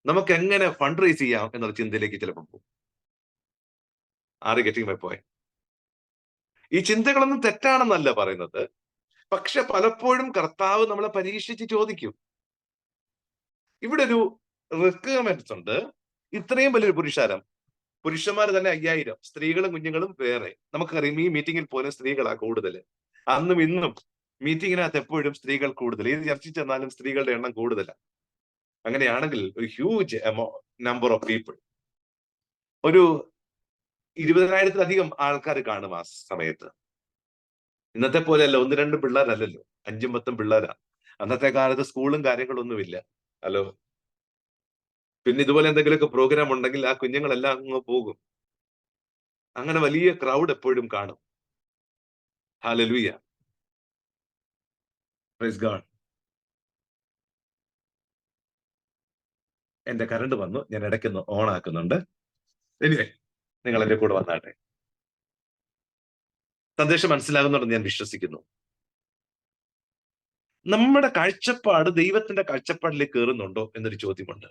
A: നമുക്ക് എങ്ങനെ ഫണ്ട് റൈസ് ചെയ്യാം എന്നുള്ള ചിന്തയിലേക്ക് ചിലപ്പോൾ പോകും. Are getting my point? ഈ ചിന്തകളൊന്നും തെറ്റാണെന്നല്ല പറയുന്നത്. പക്ഷെ പലപ്പോഴും കർത്താവ് നമ്മളെ പരീക്ഷിച്ച് ചോദിക്കും. ഇവിടെ ഒരു റിക്വയർമെന്റ്സ് ഉണ്ട്. ഇത്രയും വലിയൊരു പുരുഷന്മാർ തന്നെ 5000, സ്ത്രീകളും കുഞ്ഞുങ്ങളും വേറെ. നമുക്കറിയാം, ഈ മീറ്റിംഗിൽ പോലും സ്ത്രീകളാ കൂടുതൽ. അന്നും ഇന്നും മീറ്റിങ്ങിനകത്ത് എപ്പോഴും സ്ത്രീകൾ കൂടുതൽ. ഏത് ചർച്ചയിൽ ചെന്നാലും സ്ത്രീകളുടെ എണ്ണം കൂടുതലാണ്. അങ്ങനെയാണെങ്കിൽ ഒരു ഹ്യൂജ് നമ്പർ ഓഫ് പീപ്പിൾ, ഒരു 20,000-ലധികം ആൾക്കാർ കാണും ആ സമയത്ത്. ഇന്നത്തെ പോലെയല്ല, 1-2 പിള്ളേരല്ലല്ലോ, 5-10 പിള്ളേരാ. അന്നത്തെ കാലത്ത് സ്കൂളും കാര്യങ്ങളൊന്നുമില്ല. ഹലോ, പിന്നെ ഇതുപോലെ എന്തെങ്കിലുമൊക്കെ പ്രോഗ്രാം ഉണ്ടെങ്കിൽ ആ കുഞ്ഞുങ്ങളെല്ലാം അങ്ങ് പോകും. അങ്ങനെ വലിയ ക്രൗഡ് എപ്പോഴും കാണും. Hallelujah, praise God. എന്റെ കറണ്ട് വന്നു, ഞാൻ ഇടയ്ക്കൊന്ന് ഓൺ ആക്കുന്നുണ്ട്. എനിവേ, നിങ്ങൾ എന്റെ കൂടെ വന്നാട്ടെ. സന്ദേശം മനസ്സിലാകുന്നുണ്ടെന്ന് ഞാൻ വിശ്വസിക്കുന്നു. നമ്മുടെ കാഴ്ചപ്പാട് ദൈവത്തിന്റെ കാഴ്ചപ്പാടിലേക്ക് കയറുന്നുണ്ടോ എന്നൊരു ചോദ്യമുണ്ട്.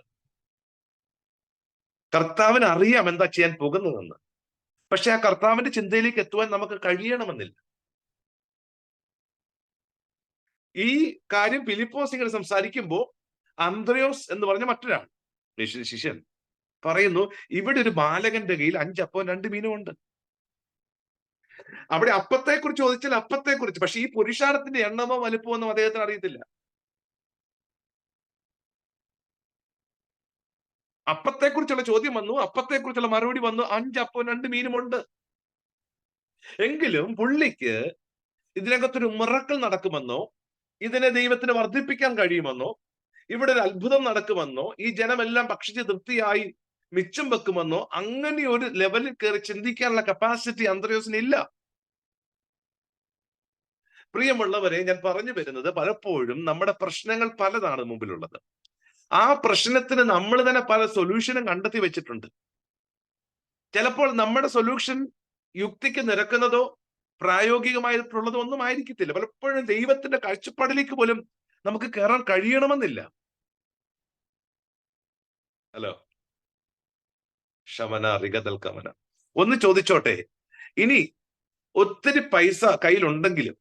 A: കർത്താവിന് അറിയാം എന്താ ചെയ്യാൻ പോകുന്നതെന്ന്. പക്ഷെ ആ കർത്താവിന്റെ ചിന്തയിലേക്ക് എത്തുവാൻ നമുക്ക് കഴിയണമെന്നില്ല. ഈ കാര്യം ഫിലിപ്പോസ് ഇങ്ങനെ സംസാരിക്കുമ്പോൾ അന്ത്രയോസ് എന്ന് പറഞ്ഞ മറ്റൊരാൾ, ശിഷ്യൻ പറയുന്നു, ഇവിടെ ഒരു ബാലകന്റെ കയ്യിൽ 5 അപ്പവും 2 മീനും ഉണ്ട്. അവിടെ അപ്പത്തെക്കുറിച്ച് ചോദിച്ചാൽ അപ്പത്തെക്കുറിച്ച്, പക്ഷെ ഈ പുരുഷാരത്തിന്റെ എണ്ണമോ വലുപ്പമോ ഒന്നും അദ്ദേഹത്തിന് അറിയത്തില്ല. അപ്പത്തെക്കുറിച്ചുള്ള ചോദ്യം വന്നു, അപ്പത്തെക്കുറിച്ചുള്ള മറുപടി വന്നു, 5 അപ്പവും 2 മീനുമുണ്ട്. എങ്കിലും പുള്ളിക്ക് ഇതിനകത്തൊരു മിറക്കിൾ നടക്കുമെന്നോ, ഇതിനെ ദൈവത്തിന് വർദ്ധിപ്പിക്കാൻ കഴിയുമെന്നോ, ഇവിടെ ഒരു അത്ഭുതം നടക്കുമെന്നോ, ഈ ജനമെല്ലാം ഭക്ഷിച്ച് തൃപ്തിയായി മിച്ചം വെക്കുമെന്നോ, അങ്ങനെ ഒരു ലെവലിൽ കയറി ചിന്തിക്കാനുള്ള കപ്പാസിറ്റി അന്ത്രയോസിന് ഇല്ല. പ്രിയമുള്ളവരെ, ഞാൻ പറഞ്ഞു വരുന്നത്, പലപ്പോഴും നമ്മുടെ പ്രശ്നങ്ങൾ പലതാണ് മുമ്പിലുള്ളത്. ആ പ്രശ്നത്തിന് നമ്മൾ തന്നെ പല സൊല്യൂഷനും കണ്ടെത്തി വെച്ചിട്ടുണ്ട്. ചിലപ്പോൾ നമ്മുടെ സൊല്യൂഷൻ യുക്തിക്ക് നിരക്കുന്നതോ പ്രായോഗികമായിട്ടുള്ളതോ ഒന്നും ആയിരിക്കത്തില്ല. പലപ്പോഴും ദൈവത്തിന്റെ കാഴ്ചപ്പാടിലേക്ക് പോലും നമുക്ക് കയറാൻ കഴിയണമെന്നില്ല. ഹലോ, ശമന റിഗതൽ കമന. ഒന്ന് ചോദിച്ചോട്ടെ, ഇനി ഒത്തിരി പൈസ കയ്യിലുണ്ടെങ്കിലും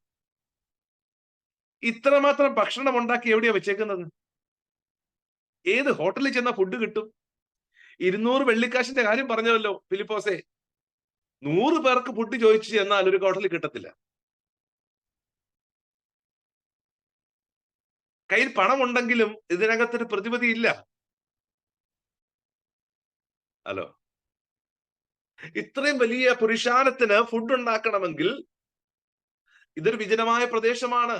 A: ഇത്രമാത്രം ഭക്ഷണം ഉണ്ടാക്കി എവിടെയാ വെച്ചേക്കുന്നത്? ഏത് ഹോട്ടലിൽ ചെന്ന ഫുഡ് കിട്ടും? 200 വെള്ളിക്കാശിന്റെ കാര്യം പറഞ്ഞല്ലോ ഫിലിപ്പോസേ. 100 പേർക്ക് ഫുഡ് ചോദിച്ചു ചെന്നാൽ ഒരു ഹോട്ടലിൽ കിട്ടത്തില്ല. കയ്യിൽ പണം ഉണ്ടെങ്കിലും ഇതിനകത്തൊരു പ്രതിപതി ഇല്ല. ഹലോ, ഇത്രയും വലിയ പുരുഷാരത്തിന് ഫുഡ് ഉണ്ടാക്കണമെങ്കിൽ ഇതൊരു വിജനമായ പ്രദേശമാണ്,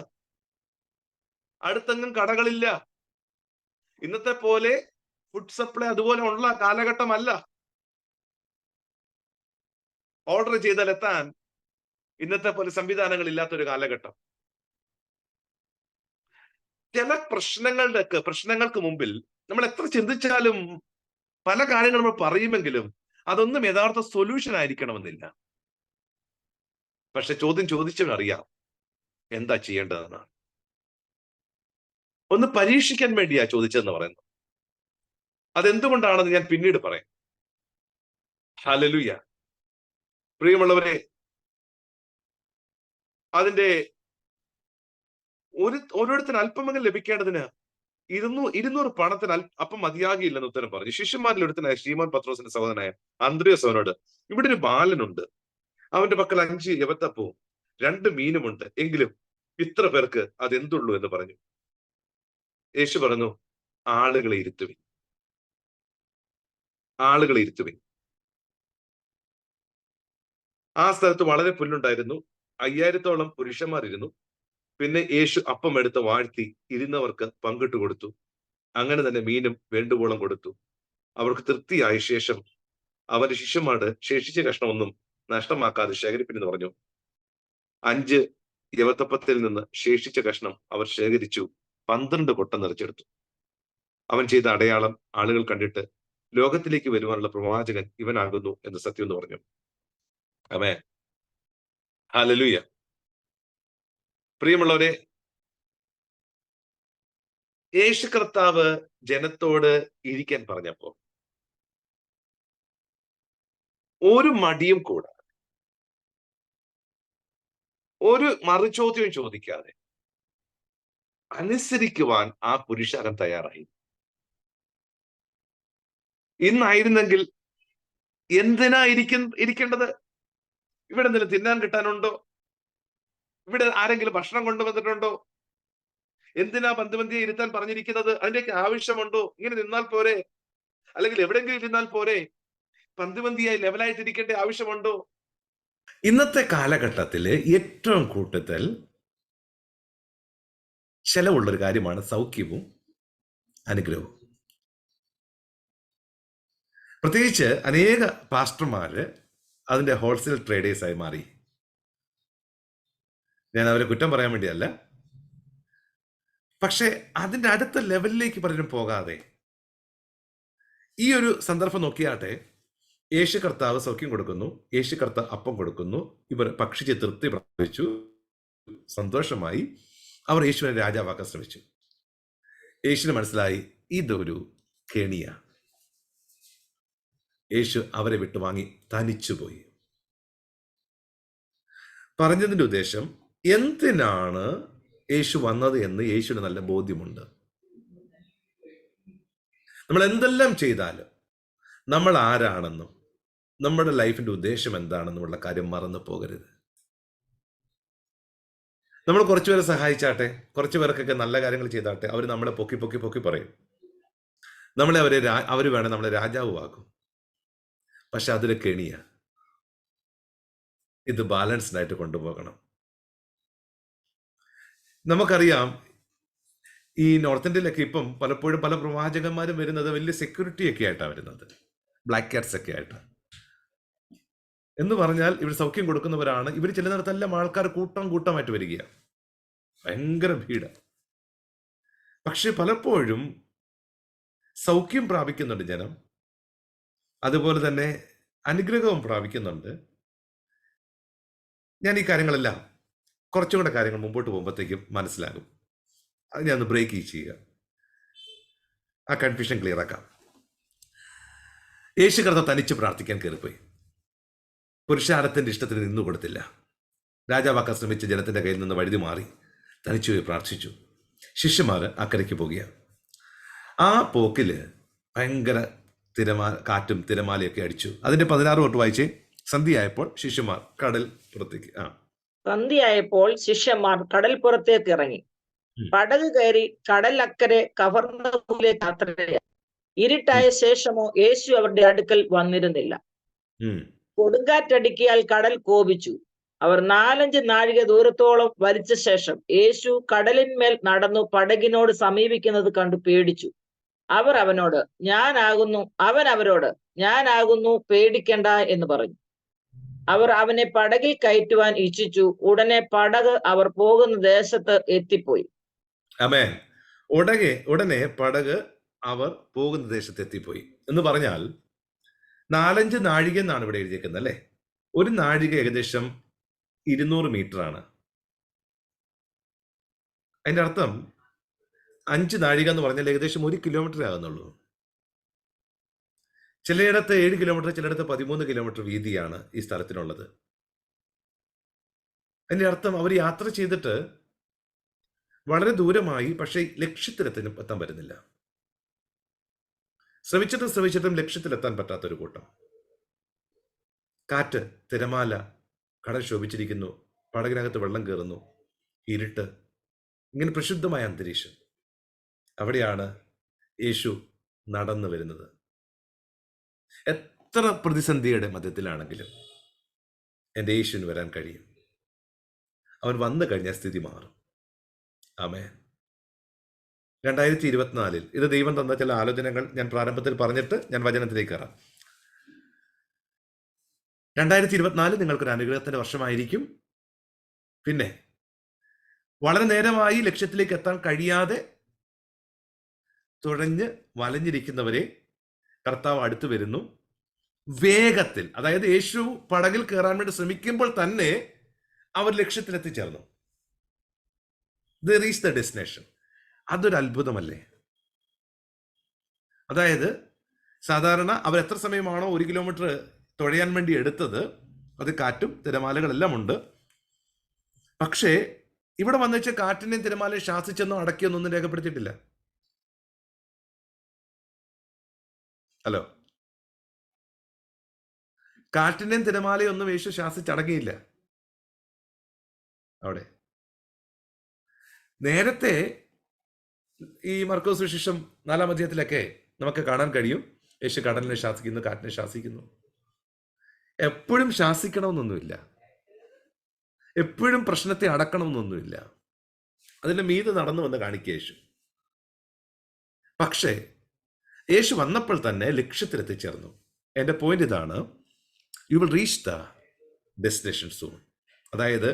A: അടുത്തെങ്ങും കടകളില്ല. ഇന്നത്തെ പോലെ ഫുഡ് സപ്ലൈ അതുപോലെ ഉള്ള കാലഘട്ടമല്ല. ഓർഡർ ചെയ്താൽ എത്താൻ ഇന്നത്തെ പോലെ സംവിധാനങ്ങൾ ഇല്ലാത്തൊരു കാലഘട്ടം. ചില പ്രശ്നങ്ങൾക്ക് മുമ്പിൽ നമ്മൾ എത്ര ചിന്തിച്ചാലും പല കാര്യങ്ങൾ നമ്മൾ പറയുമെങ്കിലും അതൊന്നും യഥാർത്ഥ സൊല്യൂഷൻ ആയിരിക്കണമെന്നില്ല. പക്ഷെ ചോദ്യം ചോദിച്ചവനറിയാം എന്താ ചെയ്യേണ്ടതെന്നാണ്. ഒന്ന് പരീക്ഷിക്കാൻ വേണ്ടിയാ ചോദിച്ചതെന്ന് പറയുന്നു. അതെന്തുകൊണ്ടാണെന്ന് ഞാൻ പിന്നീട് പറയാം. ഹല്ലേലൂയ. പ്രിയമുള്ളവരെ, അതിന്റെ ഓരോരുത്തരും അല്പമെങ്കിലും ലഭിക്കേണ്ടതിന് 200 പണത്തിന് അപ്പം മതിയാകില്ലെന്ന് ഉത്തരം പറഞ്ഞു. ശിഷ്യന്മാരിൽ ഒരുത്തനായ ശീമോൻ പത്രോസിന്റെ സഹോദരനായ അന്ത്രയോസ് അവനോട്, ഇവിടെ ഒരു ബാലനുണ്ട്, അവന്റെ പക്കൽ 5 യവത്തപ്പവും 2 മീനുമുണ്ട്, എങ്കിലും ഇത്ര പേർക്ക് അതെന്തുള്ളൂ എന്ന് പറഞ്ഞു. യേശു പറഞ്ഞു, ആളുകളെ ഇരുത്തുവിൻ. ആ സ്ഥലത്ത് വളരെ പുല്ലുണ്ടായിരുന്നു. 5000-ഓളം പുരുഷന്മാരിരുന്നു. പിന്നെ യേശു അപ്പം എടുത്ത് വാഴ്ത്തി ഇരുന്നവർക്ക് പങ്കിട്ട് കൊടുത്തു. അങ്ങനെ തന്നെ മീനും വേണ്ടുവോളം കൊടുത്തു. അവർക്ക് തൃപ്തിയായ ശേഷം അവന്റെ ശിഷ്യന്മാരുടെ ശേഷിച്ച കഷ്ണമൊന്നും നഷ്ടമാക്കാതെ ശേഖരിപ്പിനെന്ന് പറഞ്ഞു. 5 യവത്തപ്പത്തിൽ നിന്ന് ശേഷിച്ച കഷ്ണം അവർ ശേഖരിച്ചു 12 കൊട്ട നിറച്ചെടുത്തു. അവൻ ചെയ്ത അടയാളം ആളുകൾ കണ്ടിട്ട്, ലോകത്തിലേക്ക് വരുവാനുള്ള പ്രവാചകൻ ഇവനാകുന്നു എന്ന് സത്യം എന്ന് പറഞ്ഞു. ആമേൻ. ഹല്ലേലൂയ. പ്രിയമുള്ളവരെ, യേശു കർത്താവ് ജനത്തോട് ഇരിക്കാൻ പറഞ്ഞപ്പോ ഒരു മടിയും കൂടാതെ, ഒരു മറുചോദ്യവും ചോദിക്കാതെ അനുസരിക്കുവാൻ ആ പുരുഷാരം തയ്യാറായി. ഇന്നായിരുന്നെങ്കിൽ എന്തിനാ ഇരിക്കേണ്ടത്? ഇവിടെ എന്തെങ്കിലും തിന്നാൻ കിട്ടാനുണ്ടോ? ഇവിടെ ആരെങ്കിലും ഭക്ഷണം കൊണ്ടുവന്നിട്ടുണ്ടോ? എന്തിനാ പന്തിമന്തിയെ ഇരുത്താൻ പറഞ്ഞിരിക്കുന്നത്? അതിന്റെയൊക്കെ ആവശ്യമുണ്ടോ? ഇങ്ങനെ നിന്നാൽ പോരെ? അല്ലെങ്കിൽ എവിടെയെങ്കിലും ഇരുന്നാൽ പോരെ? പന്തിമന്തിയായി ലെവലായിട്ട് ഇരിക്കേണ്ട ആവശ്യമുണ്ടോ? ഇന്നത്തെ കാലഘട്ടത്തില് ഏറ്റവും കൂടുതൽ ചെലവുള്ളൊരു കാര്യമാണ് സൗഖ്യവും അനുഗ്രഹവും. പ്രത്യേകിച്ച് അനേക പാസ്റ്റർമാര് അതിന്റെ ഹോൾസെയിൽ ട്രേഡേഴ്സായി മാറി. ഞാൻ അവരെ കുറ്റം പറയാൻ വേണ്ടിയല്ല, പക്ഷെ അതിന്റെ അടുത്ത ലെവലിലേക്ക് പലരും പോകാതെ ഈ ഒരു സന്ദർഭം നോക്കിയാട്ടെ, യേശു കർത്താവ് സൗഖ്യം കൊടുക്കുന്നു, യേശു കർത്താവ് അപ്പം കൊടുക്കുന്നു, ഇവർ ഭക്ഷിച്ച് തൃപ്തി പ്രാപിച്ചു, സന്തോഷമായി. അവർ യേശുവിനെ രാജാവാക്കാൻ ശ്രമിച്ചു. യേശുവിന് മനസ്സിലായി ഇതൊരു കെണിയ. യേശു അവരെ വിട്ടുവാങ്ങി തനിച്ചുപോയി. പറഞ്ഞതിന്റെ ഉദ്ദേശം, എന്തിനാണ് യേശു വന്നത് എന്ന് യേശുവിന് നല്ല ബോധ്യമുണ്ട്. നമ്മൾ എന്തെല്ലാം ചെയ്താലും നമ്മൾ ആരാണെന്നും നമ്മുടെ ലൈഫിന്റെ ഉദ്ദേശം എന്താണെന്നുമുള്ള കാര്യം മറന്നു പോകരുത്. നമ്മൾ കുറച്ചു പേരെ സഹായിച്ചാട്ടെ, കുറച്ചു പേർക്കൊക്കെ നല്ല കാര്യങ്ങൾ ചെയ്താട്ടെ, അവർ നമ്മളെ പൊക്കി പൊക്കി പൊക്കി പറയും. നമ്മളെ അവർ വേണം നമ്മളെ രാജാവുമാക്കും. പക്ഷെ അതൊരു കെണിയ. ഇത് ബാലൻസ്ഡ് ആയിട്ട് കൊണ്ടുപോകണം. നമുക്കറിയാം, ഈ നോർത്ത് ഇന്ത്യയിലൊക്കെ ഇപ്പം പലപ്പോഴും പല പ്രവാചകന്മാരും വരുന്നത് വലിയ സെക്യൂരിറ്റി ഒക്കെ ആയിട്ടാണ് വരുന്നത്, ബ്ലാക്ക് കാറ്റ്സ് ഒക്കെ ആയിട്ട്. എന്ന് പറഞ്ഞാൽ ഇവർ സൗഖ്യം കൊടുക്കുന്നവരാണ്. ഇവർ ചെല്ലുന്നിടത്തെല്ലാം ആൾക്കാർ കൂട്ടമായിട്ട് വരികയാണ്, ഭയങ്കര ഭീട. പക്ഷെ പലപ്പോഴും സൗഖ്യം പ്രാപിക്കുന്നുണ്ട് ജനം, അതുപോലെ തന്നെ അനുഗ്രഹവും പ്രാപിക്കുന്നുണ്ട്. ഞാൻ ഈ കാര്യങ്ങളെല്ലാം കുറച്ചും കൂടെ കാര്യങ്ങൾ മുമ്പോട്ട് പോകുമ്പോഴത്തേക്കും മനസ്സിലാകും. അത് ഞാൻ ഒന്ന് ബ്രേക്ക് ചെയ്യുക, ആ കൺഫ്യൂഷൻ ക്ലിയർ ആക്കാം. യേശു കർത്താവ് തനിച്ച് പ്രാർത്ഥിക്കാൻ കയറിപ്പോയി. പുരുഷാരത്തിന്റെ ഇഷ്ടത്തിന് നിന്നു കൊടുത്തില്ല. രാജാവാക്കാൻ ശ്രമിച്ച ജനത്തിന്റെ കയ്യിൽ നിന്ന് വഴുതി മാറി തനിച്ചു പോയി പ്രാർത്ഥിച്ചു. ശിഷ്യന്മാർ അക്കരയ്ക്ക് പോകുകയാണ്. ആ പോക്കില് ഭയങ്കര കാറ്റും തിരമാലയൊക്കെ അടിച്ചു. അതിന്റെ 16 തൊട്ട് വായിച്ചേ. സന്ധ്യയായപ്പോൾ ശിഷ്യന്മാർ കടൽ പുറത്തേക്ക്
D: സന്ധ്യയായപ്പോൾ ശിഷ്യന്മാർ കടൽപ്പുറത്തേക്ക് ഇറങ്ങി. പടക് കയറി കടലക്കരെ കവർന്നഭൂമിയിലേക്ക് യാത്രയായി. ഇരുട്ടായ ശേഷമോ യേശു അവരുടെ അടുക്കൽ വന്നിരുന്നില്ല. കൊടുങ്കാറ്റടിക്കിയാൽ കടൽ കോപിച്ചു. അവർ 4-5 നാഴിക ദൂരത്തോളം വലിച്ച ശേഷം യേശു കടലിന്മേൽ നടന്നു പടകിനോട് സമീപിക്കുന്നത് കണ്ടു പേടിച്ചു. അവർ അവനോട് അവൻ അവരോട് ഞാനാകുന്നു, പേടിക്കണ്ട എന്ന് പറഞ്ഞു. അവർ അവനെ പടകിൽ കയറ്റുവാൻ ഇച്ഛിച്ചു. ഉടനെ പടക് അവർ പോകുന്ന ദേശത്ത് എത്തിപ്പോയി.
A: ആമേൻ. ഉടനെ പടക് അവർ പോകുന്ന ദേശത്ത് എത്തിപ്പോയി എന്ന് പറഞ്ഞാൽ 4-5 നാഴിക എന്നാണ് ഇവിടെ എഴുതിയേക്കുന്നത് അല്ലേ. ഒരു നാഴിക ഏകദേശം 200 മീറ്റർ ആണ്. അതിന്റെ അർത്ഥം 5 നാഴിക എന്ന് പറഞ്ഞാൽ ഏകദേശം 1 കിലോമീറ്റർ ആകുന്നുള്ളൂ. ചിലയിടത്ത് 7 കിലോമീറ്റർ, ചിലയിടത്ത് 13 കിലോമീറ്റർ വീതിയാണ് ഈ സ്ഥലത്തിനുള്ളത്. അതിന്റെ അർത്ഥം അവർ യാത്ര ചെയ്തിട്ട് വളരെ ദൂരമായി, പക്ഷേ ലക്ഷ്യത്തിലെത്താൻ പറ്റുന്നില്ല. ശ്രമിച്ചിട്ടും ലക്ഷ്യത്തിലെത്താൻ പറ്റാത്തൊരു കൂട്ടം. കാറ്റ്, തിരമാല, കടൽ ശോഭിച്ചിരിക്കുന്നു, പടകിനകത്ത് വെള്ളം കയറുന്നു, ഇരുട്ട്, ഇങ്ങനെ പ്രക്ഷുബ്ധമായ അന്തരീക്ഷം. അവിടെയാണ് യേശു നടന്നു വരുന്നത്. എത്ര പ്രതിസന്ധിയുടെ മധ്യത്തിലാണെങ്കിലും എൻ്റെ യേശുവിന് വരാൻ കഴിയും. അവൻ വന്നു കഴിഞ്ഞാൽ സ്ഥിതി മാറും. ആമേൻ. 2024 ഇത് ദൈവം തന്ന ചില ആലോചനകൾ ഞാൻ പ്രാരംഭത്തിൽ പറഞ്ഞിട്ട് ഞാൻ വചനത്തിലേക്ക് കയറാം. 2024 നിങ്ങൾക്കൊരു അനുഗ്രഹത്തിന്റെ വർഷമായിരിക്കും. പിന്നെ വളരെ നേരമായി ലക്ഷ്യത്തിലേക്ക് എത്താൻ കഴിയാതെ തുഴഞ്ഞ് വലഞ്ഞിരിക്കുന്നവരെ കർത്താവ് അടുത്ത് വരുന്നു വേഗത്തിൽ. അതായത് യേശു പടകിൽ കയറാൻ വേണ്ടി ശ്രമിക്കുമ്പോൾ തന്നെ അവർ ലക്ഷ്യത്തിൽ എത്തിച്ചേർന്നു. There is the destination. അതൊരു അത്ഭുതമല്ലേ? അതായത് സാധാരണ അവർ എത്ര സമയമാണോ 1 കിലോമീറ്റർ തുഴയാൻ വേണ്ടി എടുത്തത്, അത് കാറ്റും തിരമാലകളെല്ലാം ഉണ്ട്. പക്ഷേ ഇവിടെ വന്നുവെച്ച കാറ്റിനെയും തിരമാലയും ശാസിച്ചെന്നോ അടക്കിയെന്നൊന്നും രേഖപ്പെടുത്തിയിട്ടില്ല. ഹലോ, കാറ്റിനെയും തിരമാലയും ഒന്നും യേശു ശാസിച്ചടങ്ങിയില്ല. അവിടെ നേരത്തെ ഈ മർക്കോസ് സുവിശേഷം 4-ാം അധ്യായത്തിലൊക്കെ നമുക്ക് കാണാൻ കഴിയും, യേശു കടലിനെ ശാസിക്കുന്നു, കാറ്റിനെ ശാസിക്കുന്നു. എപ്പോഴും ശാസിക്കണമെന്നൊന്നുമില്ല, എപ്പോഴും പ്രശ്നത്തെ അടക്കണമെന്നൊന്നുമില്ല. അതിന്റെ മീതെ നടന്നു വന്ന് കാണിക്കുക യേശു. പക്ഷേ യേശു വന്നപ്പോൾ തന്നെ ലക്ഷ്യത്തിലെത്തിച്ചേർന്നു. എൻ്റെ പോയിന്റ് ഇതാണ്, you will reach the destination soon. അതായത്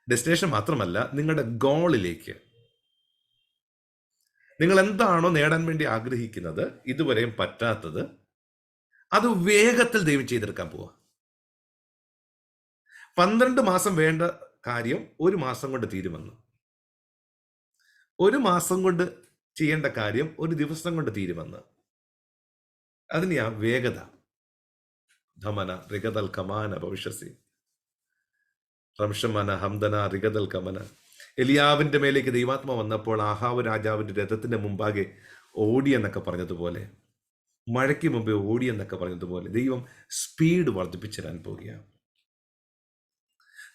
A: ഡെസ്റ്റിനേഷൻ മാത്രമല്ല, നിങ്ങളുടെ ഗോളിലേക്ക്, നിങ്ങൾ എന്താണോ നേടാൻ വേണ്ടി ആഗ്രഹിക്കുന്നത്, ഇതുവരെയും പറ്റാത്തത്, അത് വേഗത്തിൽ ദൈവം ചെയ്തെടുക്കാൻ പോവുക. 12 മാസം വേണ്ട കാര്യം 1 മാസം കൊണ്ട് തീരുമെന്ന്. 1 മാസം കൊണ്ട് ചെയ്യേണ്ട കാര്യം 1 ദിവസം കൊണ്ട് തീരുമെന്ന്. അതിനെയാ വേഗത. ധമന റിഗതൽ കമാന ഭവിഷ്യസി റംഷമന ഹംദന റിഗതൽ കമന. എലിയാവിന്റെ മേലേക്ക് ദൈവാത്മ വന്നപ്പോൾ ആഹാവ് രാജാവിന്റെ രഥത്തിന്റെ മുമ്പാകെ ഓടിയെന്നൊക്കെ പറഞ്ഞതുപോലെ, മഴയ്ക്ക് മുമ്പേ ഓടിയെന്നൊക്കെ പറഞ്ഞതുപോലെ ദൈവം സ്പീഡ് വർദ്ധിപ്പിച്ചു തരാൻ പോവുകയാണ്.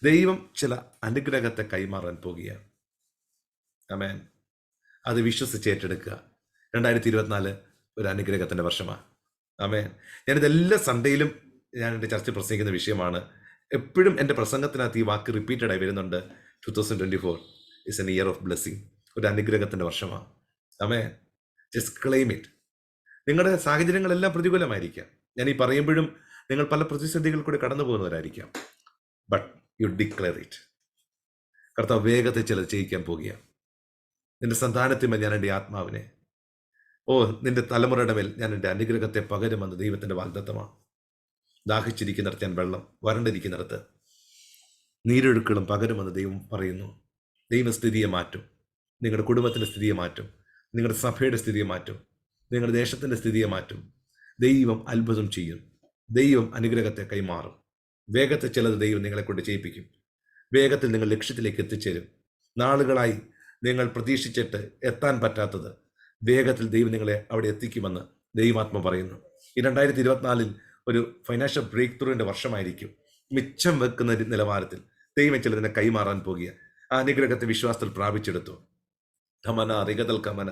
A: ദൈവം ചില അനുഗ്രഹത്തെ കൈമാറാൻ പോകുകയാണ്. ആമേൻ. അത് വിശ്വസിച്ച് ഏറ്റെടുക്കുക. 2024 ഒരു അനുഗ്രഹത്തിന്റെ വർഷമാണ്. ആമേൻ. ഞാനിത് എല്ലാ സൺഡേയിലും ഞാൻ എൻ്റെ ചർച്ച പ്രസംഗിക്കുന്ന വിഷയമാണ്. എപ്പോഴും എൻ്റെ പ്രസംഗത്തിനകത്ത് ഈ വാക്ക് റിപ്പീറ്റഡ് ആയി വരുന്നുണ്ട്. 2024 is an year of blessing. ഒരു അനുഗ്രഹത്തിന്റെ വർഷമാണ്. ആമേൻ. Just claim it. നിങ്ങളുടെ സാഹചര്യങ്ങളെല്ലാം പ്രതികൂലമായിരിക്കാം. ഞാൻ ഈ പറയുമ്പോഴും നിങ്ങൾ പല പ്രതിസന്ധികൾ കൂടി കടന്നു പോകുന്നവരായിരിക്കാം. But you declare it. കർത്താവ് വേഗത്തിൽ ചിലത് ചെയ്യിക്കാൻ പോകുകയാണ്. നിന്റെ സന്താനത്തിന്മേൽ ഞാൻ എൻ്റെ ആത്മാവിനെ, നിന്റെ തലമുറയുടെ മേൽ ഞാൻ എൻ്റെ അനുഗ്രഹത്തെ പകരുമെന്ന് ദൈവത്തിന്റെ വാഗ്ദത്തമാണ്. ദാഹിച്ചിരിക്കുന്നിടത്ത് ഞാൻ വെള്ളം, വരണ്ടിരിക്കുന്നിടത്ത് നീരൊഴുക്കുകളും പകരുമെന്ന് ദൈവം പറയുന്നു. ദൈവം സ്ഥിതിയെ മാറ്റും. നിങ്ങളുടെ കുടുംബത്തിന്റെ സ്ഥിതിയെ മാറ്റും. നിങ്ങളുടെ സഭയുടെ സ്ഥിതിയെ മാറ്റും. നിങ്ങളുടെ ദേശത്തിന്റെ സ്ഥിതിയെ മാറ്റും. ദൈവം അത്ഭുതം ചെയ്യും. ദൈവം അനുഗ്രഹത്തെ കൈമാറും. വേഗത്തിൽ ചിലത് ദൈവം നിങ്ങളെ കൊണ്ട് ചെയ്യിപ്പിക്കും. വേഗത്തിൽ നിങ്ങൾ ലക്ഷ്യത്തിലേക്ക് എത്തിച്ചേരും. നാളുകളായി നിങ്ങൾ പ്രതീക്ഷിച്ചിട്ട് എത്താൻ പറ്റാത്തത് വേഗത്തിൽ ദൈവം നിങ്ങളെ അവിടെ എത്തിക്കുമെന്ന് ദൈവാത്മ പറയുന്നു. ഈ 2024 ഒരു ഫൈനാൻഷ്യൽ ബ്രേക്ക് ത്രൂവിന്റെ വർഷമായിരിക്കും. മിച്ചം വെക്കുന്ന നിലവാരത്തിൽ ദൈവം ചിലതിനെ കൈമാറാൻ പോകുക. ആ അനുഗ്രഹത്തെ വിശ്വാസത്തിൽ പ്രാപിച്ചെടുത്തു. കമന റികതൽ കമന.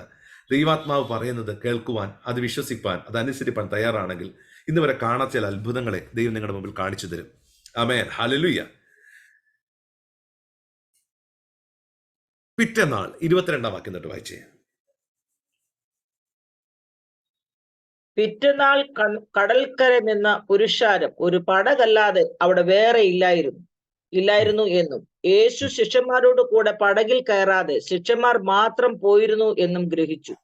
A: ദൈവാത്മാവ് പറയുന്നത് കേൾക്കുവാൻ, അത് വിശ്വസിപ്പാൻ, അത് അനുസരിപ്പാൻ തയ്യാറാണെങ്കിൽ ഇന്ന് വരെ കാണാത്ത ചില അത്ഭുതങ്ങളെ ദൈവം നിങ്ങളുടെ മുമ്പിൽ കാണിച്ചു തരും. ആമേൻ. ഹല്ലേലൂയ. പിറ്റേന്നാൾ 22 വാക്യം തൊട്ട് വായിച്ചേ.
D: പിറ്റന്നാൾ കടൽക്കര നിന്ന പുരുഷാരം ഒരു പടകല്ലാതെ അവിടെ വേറെ ഇല്ലായിരുന്നു എന്നും യേശു ശിഷ്യന്മാരോട് കൂടെ പടകിൽ കയറാതെ ശിഷ്യന്മാർ മാത്രം പോയിരുന്നു എന്നും ഗ്രഹിച്ചു.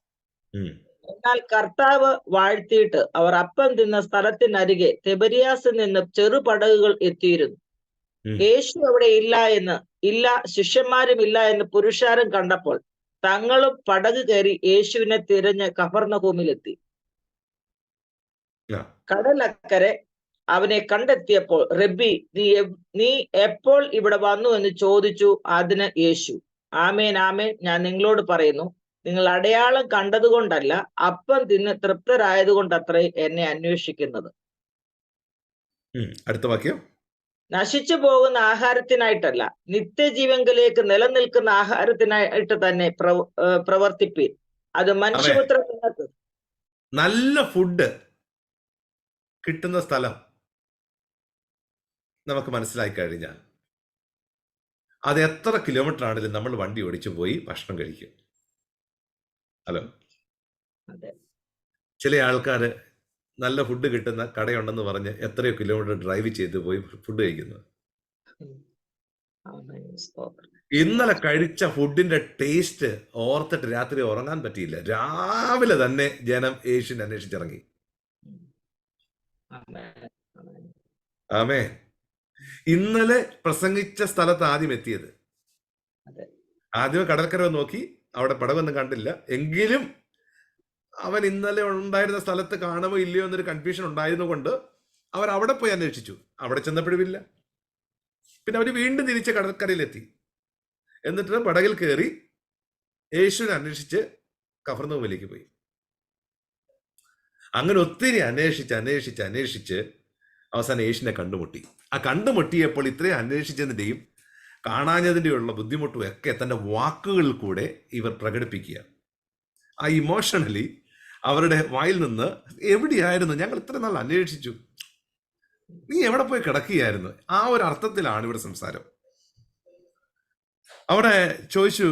D: എന്നാൽ കർത്താവ് വാഴ്ത്തിയിട്ട് അവർ അപ്പം തിന്ന സ്ഥലത്തിനരികെ തെബരിയാസിൽ നിന്ന് ചെറുപടകുകൾ എത്തിയിരുന്നു. യേശു അവിടെ ഇല്ല ശിഷ്യന്മാരും ഇല്ല എന്ന് പുരുഷാരം കണ്ടപ്പോൾ തങ്ങളും പടക് കയറി യേശുവിനെ തിരഞ്ഞ് കഫർന്നഹൂമിലെത്തി. കടലക്കരെ അവനെ കണ്ടെത്തിയപ്പോൾ റബ്ബി, നീ എപ്പോൾ ഇവിടെ വന്നു എന്ന് ചോദിച്ചു. അതിന് യേശു, ആമേൻ ആമേൻ, ഞാൻ നിങ്ങളോട് പറയുന്നു, നിങ്ങൾ അടയാളം കണ്ടതുകൊണ്ടല്ല, അപ്പം തിന്ന് തൃപ്തരായതുകൊണ്ടത്രേ എന്നെ അന്വേഷിക്കുന്നത്.
A: അടുത്ത വാക്യം.
D: നശിച്ചു പോകുന്ന ആഹാരത്തിനായിട്ടല്ല, നിത്യജീവങ്കിലേക്ക് നിലനിൽക്കുന്ന ആഹാരത്തിനായിട്ട് തന്നെ പ്രവർത്തിപ്പീൻ. അത് മനുഷ്യപുത്ര നിങ്ങൾക്ക്
A: നല്ല ഫുഡ് കിട്ടുന്ന സ്ഥലം നമുക്ക് മനസ്സിലായി കഴിഞ്ഞാൽ അത് എത്ര കിലോമീറ്റർ ആണെങ്കിലും നമ്മൾ വണ്ടി ഓടിച്ചു പോയി ഭക്ഷണം കഴിക്കും. ഹലോ, ചില ആൾക്കാര് നല്ല ഫുഡ് കിട്ടുന്ന കടയുണ്ടെന്ന് പറഞ്ഞ് എത്രയോ കിലോമീറ്റർ ഡ്രൈവ് ചെയ്ത് പോയി ഫുഡ് കഴിക്കുന്നു. ഇന്നലെ കഴിച്ച ഫുഡിന്റെ ടേസ്റ്റ് ഓർത്തിട്ട് രാത്രി ഉറങ്ങാൻ പറ്റിയില്ല. രാവിലെ തന്നെ ജനം യേശുവിനെ അന്വേഷിച്ചിറങ്ങി. ആമേ. ഇന്നലെ പ്രസംഗിച്ച സ്ഥലത്ത് ആദ്യം എത്തിയത്, ആദ്യമേ കടൽക്കര നോക്കി, അവിടെ പടകൊന്നും കണ്ടില്ല. എങ്കിലും അവൻ ഇന്നലെ ഉണ്ടായിരുന്ന സ്ഥലത്ത് കാണുമോ ഇല്ലയോ എന്നൊരു കൺഫ്യൂഷൻ ഉണ്ടായിരുന്നു കൊണ്ട് അവർ അവിടെ പോയി അന്വേഷിച്ചു. അവിടെ ചെന്നപ്പോഴുമില്ല. പിന്നെ അവർ വീണ്ടും തിരിച്ച് കടൽക്കരയിലെത്തി. എന്നിട്ട് പടകിൽ കയറി യേശുവിനെ അന്വേഷിച്ച് കഫർന്നഹൂമിലേക്ക് പോയി. അങ്ങനെ ഒത്തിരി അന്വേഷിച്ച് അവസാനം യേശുവിനെ കണ്ടുമുട്ടി. ആ കണ്ടുമുട്ടിയപ്പോൾ ഇത്രയും അന്വേഷിച്ചതിൻ്റെയും കാണാഞ്ഞതിൻ്റെയുള്ള ബുദ്ധിമുട്ടും ഒക്കെ തൻ്റെ വാക്കുകളിൽ കൂടെ ഇവർ പ്രകടിപ്പിക്കുക. ആ ഇമോഷണലി അവരുടെ വായിൽ നിന്ന്, എവിടെയായിരുന്നു, ഞങ്ങൾ ഇത്ര നാൾ അന്വേഷിച്ചു, നീ എവിടെ പോയി കിടക്കുകയായിരുന്നു, ആ ഒരു അർത്ഥത്തിലാണ് ഇവിടെ സംസാരം. അവിടെ ചോദിച്ചു,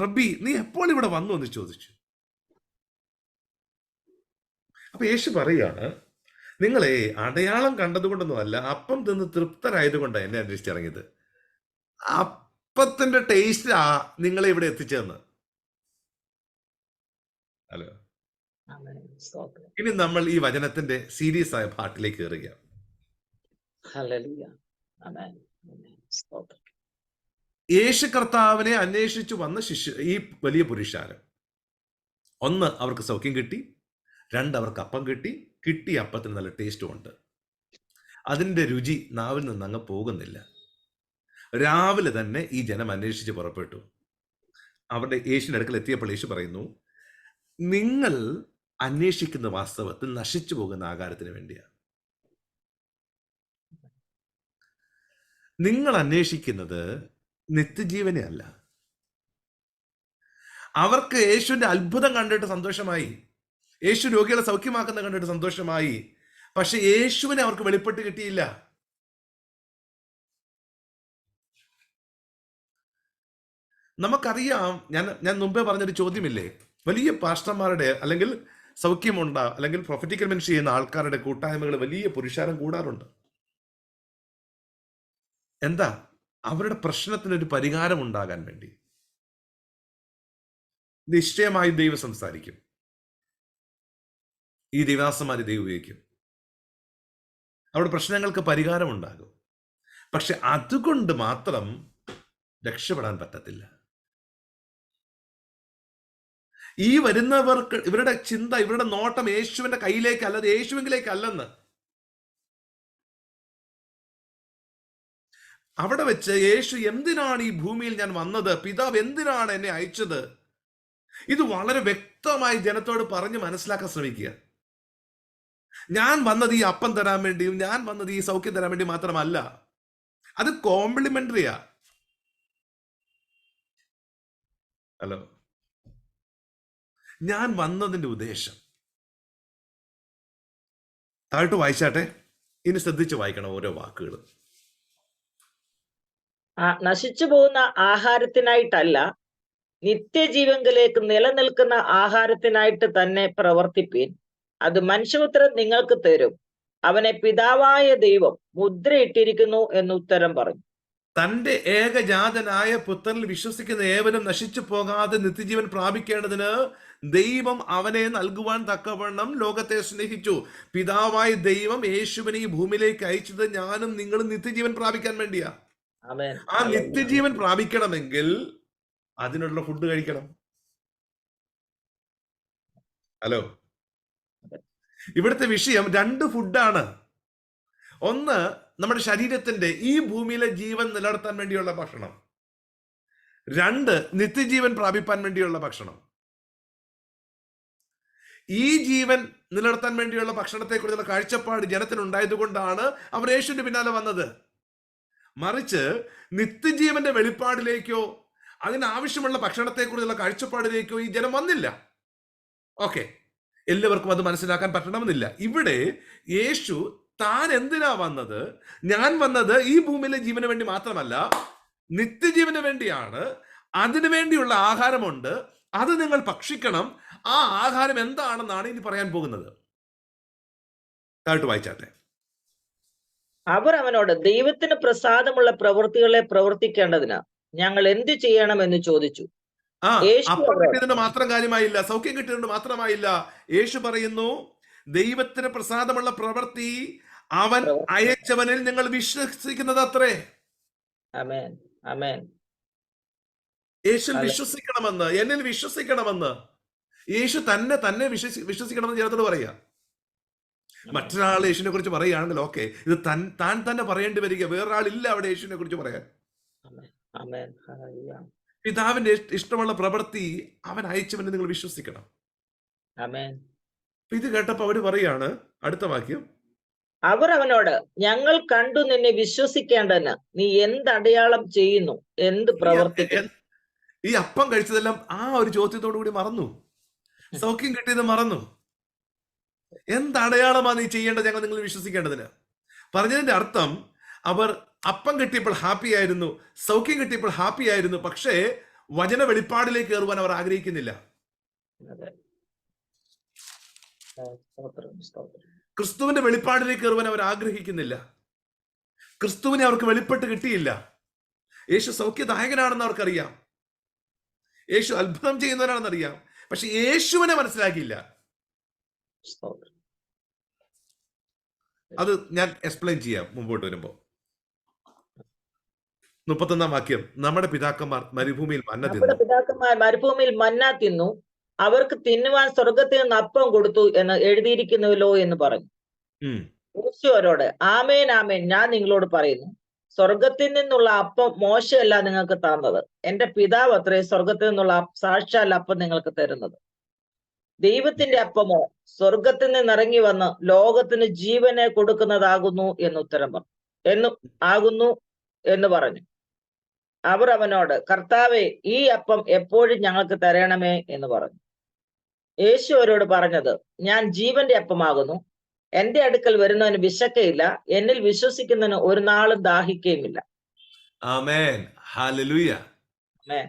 A: റബ്ബി, നീ എപ്പോൾ ഇവിടെ വന്നു എന്ന് ചോദിച്ചു. അപ്പൊ യേശു പറയാണ്, നിങ്ങളെ അടയാളം കണ്ടതുകൊണ്ടൊന്നും അല്ല, അപ്പം തിന്ന് തൃപ്തരായതുകൊണ്ടാണ് എന്നെ അന്വേഷിച്ചിറങ്ങിയത്. അപ്പത്തിന്റെ ടേസ്റ്റ് നിങ്ങളെ ഇവിടെ എത്തിച്ചതെന്ന്. ഹലോ, ഇനി നമ്മൾ ഈ വചനത്തിന്റെ സീരിയസ് ആയ പാട്ടിലേക്ക് കയറുകയാണ്. യേശു കർത്താവിനെ അന്വേഷിച്ചു വന്ന ഈ വലിയ പുരുഷാരം, ഒന്ന്, അവർക്ക് സൗഖ്യം കിട്ടി. 2, അവർക്ക് അപ്പം കിട്ടി. കിട്ടിയ അപ്പത്തിന് നല്ല ടേസ്റ്റും ഉണ്ട്. അതിൻ്റെ രുചി നാവിൽ നിന്ന് അങ്ങ് പോകുന്നില്ല. രാവിലെ തന്നെ ഈ ജനം അന്വേഷിച്ച് പുറപ്പെട്ടു. അവരുടെ യേശുവിൻ്റെ അടുക്കൽ എത്തിയപ്പോൾ യേശു പറയുന്നു, നിങ്ങൾ അന്വേഷിക്കുന്ന വാസ്തവത്തിൽ നശിച്ചു പോകുന്ന ആഹാരത്തിന് വേണ്ടിയാണ്. നിങ്ങൾ അന്വേഷിക്കുന്നത് നിത്യജീവനെ അല്ല. അവർക്ക് യേശുവിന്റെ അത്ഭുതം കണ്ടിട്ട് സന്തോഷമായി, യേശു രോഗികളെ സൗഖ്യമാക്കുന്ന കണ്ടിട്ട് സന്തോഷമായി, പക്ഷെ യേശുവിനെ അവർക്ക് വെളിപ്പെട്ട് കിട്ടിയില്ല. നമുക്കറിയാം, ഞാൻ മുമ്പേ പറഞ്ഞൊരു ചോദ്യമില്ലേ, വലിയ പാസ്റ്റർമാരുടെ അല്ലെങ്കിൽ സൗഖ്യമുണ്ട അല്ലെങ്കിൽ പ്രൊഫറ്റിക്കൽ മിനിസ്ട്രി ചെയ്യുന്ന ആൾക്കാരുടെ കൂട്ടായ്മകൾ വലിയ പുരുഷാരം കൂടാറുണ്ട്. എന്താ? അവരുടെ പ്രശ്നത്തിനൊരു പരിഹാരം ഉണ്ടാകാൻ വേണ്ടി. നിശ്ചയമായി ദൈവം സംസാരിക്കും, ഈ ദൈവദാസന്മാരെ ദൈവം ഉപയോഗിക്കും, അവരുടെ പ്രശ്നങ്ങൾക്ക് പരിഹാരം ഉണ്ടാകും. പക്ഷെ അതുകൊണ്ട് മാത്രം രക്ഷപ്പെടാൻ പറ്റത്തില്ല. ഈ വരുന്നവർക്ക് ഇവരുടെ ചിന്ത, ഇവരുടെ നോട്ടം യേശുവിന്റെ കയ്യിലേക്കല്ല, യേശുവിലേക്കല്ലെന്ന്. അവിടെ വെച്ച് യേശു എന്തിനാണ് ഈ ഭൂമിയിൽ ഞാൻ വന്നത്, പിതാവ് എന്തിനാണ് എന്നെ അയച്ചത്, ഇത് വളരെ വ്യക്തമായി ജനത്തോട് പറഞ്ഞ് മനസ്സിലാക്കാൻ ശ്രമിക്കുക. ഞാൻ വന്നത് ഈ അപ്പം തരാൻ വേണ്ടിയും ഞാൻ വന്നത് ഈ സൗഖ്യം തരാൻ വേണ്ടി മാത്രമല്ല, അത് കോംപ്ലിമെന്ററിയാ. ഹലോ, ഞാൻ വന്നതിന്റെ ഉദ്ദേശം താഴ്ത്തു വായിച്ചാട്ടെ, ഇനി ശ്രദ്ധിച്ച് വായിക്കണം ഓരോ വാക്കുകളും.
D: നശിച്ചു പോകുന്ന ആഹാരത്തിനായിട്ടല്ല, നിത്യജീവങ്കിലേക്ക് നിലനിൽക്കുന്ന ആഹാരത്തിനായിട്ട് തന്നെ പ്രവർത്തിപ്പീൻ. അത് മനുഷ്യപുത്രൻ നിങ്ങൾക്ക് തരും. അവനെ പിതാവായ ദൈവം മുദ്രയിട്ടിരിക്കുന്നു എന്ന് ഉത്തരം പറഞ്ഞു.
A: തന്റെ ഏകജാതനായ പുത്രനിൽ വിശ്വസിക്കുന്ന ഏവനും നശിച്ചു പോകാതെ നിത്യജീവൻ പ്രാപിക്കേണ്ടതിന് ദൈവം അവനെ നൽകുവാൻ തക്കവണ്ണം ലോകത്തെ സ്നേഹിച്ചു. പിതാവായ ദൈവം യേശുവിനെ ഈ ഭൂമിയിലേക്ക് അയച്ചത് ഞാനും നിങ്ങളും നിത്യജീവൻ പ്രാപിക്കാൻ വേണ്ടിയാ. ആ നിത്യജീവൻ പ്രാപിക്കണമെങ്കിൽ അതിനുള്ള ഫുഡ് കഴിക്കണം. ഹലോ, ഇവിടുത്തെ വിഷയം രണ്ട് ഫുഡാണ്. ഒന്ന്, നമ്മുടെ ശരീരത്തിന്റെ ഈ ഭൂമിയിലെ ജീവൻ നിലനിർത്താൻ വേണ്ടിയുള്ള ഭക്ഷണം. രണ്ട്, നിത്യജീവൻ പ്രാപിപ്പാൻ വേണ്ടിയുള്ള ഭക്ഷണം. ഈ ജീവൻ നിലനിർത്താൻ വേണ്ടിയുള്ള ഭക്ഷണത്തെക്കുറിച്ചുള്ള കാഴ്ചപ്പാട് ജനത്തിനുണ്ടായത് കൊണ്ടാണ് അവർ യേശുവിന്റെ പിന്നാലെ വന്നത്. മറിച്ച് നിത്യജീവന്റെ വെളിപ്പാടിലേക്കോ അതിനാവശ്യമുള്ള ഭക്ഷണത്തെക്കുറിച്ചുള്ള കാഴ്ചപ്പാടിലേക്കോ ഈ ജനം വന്നില്ല. ഓക്കെ, എല്ലാവർക്കും അത് മനസ്സിലാക്കാൻ പറ്റണമെന്നില്ല. ഇവിടെ യേശു താൻ എന്തിനാ വന്നത്, ഞാൻ വന്നത് ഈ ഭൂമിയിലെ ജീവന് വേണ്ടി മാത്രമല്ല, നിത്യജീവന് വേണ്ടിയാണ്. അതിനു വേണ്ടിയുള്ള ആഹാരമുണ്ട്, അത് നിങ്ങൾ ഭക്ഷിക്കണം. ആ ആഹാരം എന്താണെന്നാണ് ഇനി പറയാൻ പോകുന്നത്. താഴ്ത്തു വായിച്ചാട്ടെ.
D: അവർ അവനോട്, ദൈവത്തിന് പ്രസാദമുള്ള പ്രവൃത്തികളെ പ്രവർത്തിക്കേണ്ടതിന് ഞങ്ങൾ എന്ത് ചെയ്യണമെന്ന് ചോദിച്ചു.
A: അപ്പം കിട്ടിയതിന് മാത്രം കാര്യമായില്ല, സൗഖ്യം കിട്ടിയതുകൊണ്ട് മാത്രമായില്ല. യേശു പറയുന്നു, ദൈവത്തിന് പ്രസാദമുള്ള പ്രവൃത്തി അവൻ അയച്ചവനിൽ നിങ്ങൾ വിശ്വസിക്കുന്നത് അത്രേ.
D: ആമേൻ, ആമേൻ.
A: യേശു വിശ്വസിക്കണമെന്ന്, എന്നിൽ വിശ്വസിക്കണമെന്ന്, യേശു തന്നെ വിശ്വസിക്കണമെന്ന് ജനത്തോട് പറയാ. മറ്റൊരാൾ യേശുവിനെ കുറിച്ച് പറയുകയാണെങ്കിൽ ഓക്കെ, ഇത് താൻ തന്നെ പറയേണ്ടി വരിക, വേറൊരാളില്ല അവിടെ യേശുവിനെ കുറിച്ച് പറയാൻ. പിതാവിന്റെ ഇഷ്ടമുള്ള പ്രവൃത്തി അവൻ അയച്ചവനെ നിങ്ങൾ വിശ്വസിക്കണം. ഇത് കേട്ടപ്പോ അവര് പറയാണ്, അടുത്ത വാക്യം,
D: അവർ അവനോട്, ഞങ്ങൾ കണ്ടു നിന്നെ വിശ്വസിക്കേണ്ടതിന് നീ എന്ത് അടയാളം ചെയ്യുന്നു, എന്ത് പ്രവർത്തിക്കും?
A: ഈ അപ്പം കഴിച്ചതെല്ലാം ആ ഒരു ചോദ്യത്തോടു കൂടി മറന്നു, സൗഖ്യം കിട്ടിയത് മറന്നു. എന്ത് അടയാളമാണ് നീ ചെയ്യേണ്ടത് ഞങ്ങൾ നിങ്ങൾ വിശ്വസിക്കേണ്ടതിന്? പറഞ്ഞതിന്റെ അർത്ഥം, അവർ അപ്പം കിട്ടിയപ്പോൾ ഹാപ്പി ആയിരുന്നു, സൗഖ്യം കിട്ടിയപ്പോൾ ഹാപ്പി ആയിരുന്നു, പക്ഷേ വചന വെളിപ്പാടിലേക്ക് കയറുവാൻ അവർ ആഗ്രഹിക്കുന്നില്ല. ക്രിസ്തുവിന്റെ വെളിപ്പാടിലേക്ക് കയറുവാൻ അവർ ആഗ്രഹിക്കുന്നില്ല. ക്രിസ്തുവിനെ അവർക്ക് വെളിപ്പെട്ട് കിട്ടിയില്ല. യേശു സൗഖ്യദായകനാണെന്ന് അവർക്കറിയാം, യേശു അത്ഭുതം ചെയ്യുന്നവനാണെന്നറിയാം, പക്ഷെ യേശുവിനെ മനസ്സിലാക്കിയില്ല. അത് ഞാൻ എക്സ്പ്ലെയിൻ ചെയ്യാം മുമ്പോട്ട് വരുമ്പോ. 31-ാം വാക്യം, നമ്മുടെ പിതാക്കന്മാർ മരുഭൂമിയിൽ
D: മന്ന തിന്നു, അവർക്ക് തിന്നുവാൻ സ്വർഗത്തിൽ നിന്ന് അപ്പം കൊടുത്തു എന്ന് എഴുതിയിരിക്കുന്നുവല്ലോ എന്ന് പറഞ്ഞു. യേശു അവരോട്, ആമേൻ ആമേൻ, ഞാൻ നിങ്ങളോട് പറയുന്നു, സ്വർഗത്തിൽ നിന്നുള്ള അപ്പം മോശയല്ല നിങ്ങൾക്ക് തന്നത്, എന്റെ പിതാവ് അത്രേ സ്വർഗത്തിൽ നിന്നുള്ള സാക്ഷാൽ അപ്പം നിങ്ങൾക്ക് തരുന്നത്. ദൈവത്തിന്റെ അപ്പമോ സ്വർഗത്തിൽ നിന്ന് ഇറങ്ങി വന്ന് ലോകത്തിന് ജീവനെ കൊടുക്കുന്നതാകുന്നു എന്ന് ഉത്തരം പറഞ്ഞു. എന്ന് പറഞ്ഞു. അവർ അവനോട്, കർത്താവേ, ഈ അപ്പം എപ്പോഴും ഞങ്ങൾക്ക് തരണമേ എന്ന് പറഞ്ഞു. യേശു അവരോട് പറഞ്ഞത്, ഞാൻ ജീവന്റെ അപ്പമാകുന്നു. എന്റെ അടുക്കൽ വരുന്നവന് വിശക്കയില്ല, എന്നിൽ വിശ്വസിക്കുന്നതിന് ഒരു നാളും ദാഹിക്കുകയുമില്ല.
A: ആമേൻ. ഹല്ലേലൂയ.
D: ആമേൻ.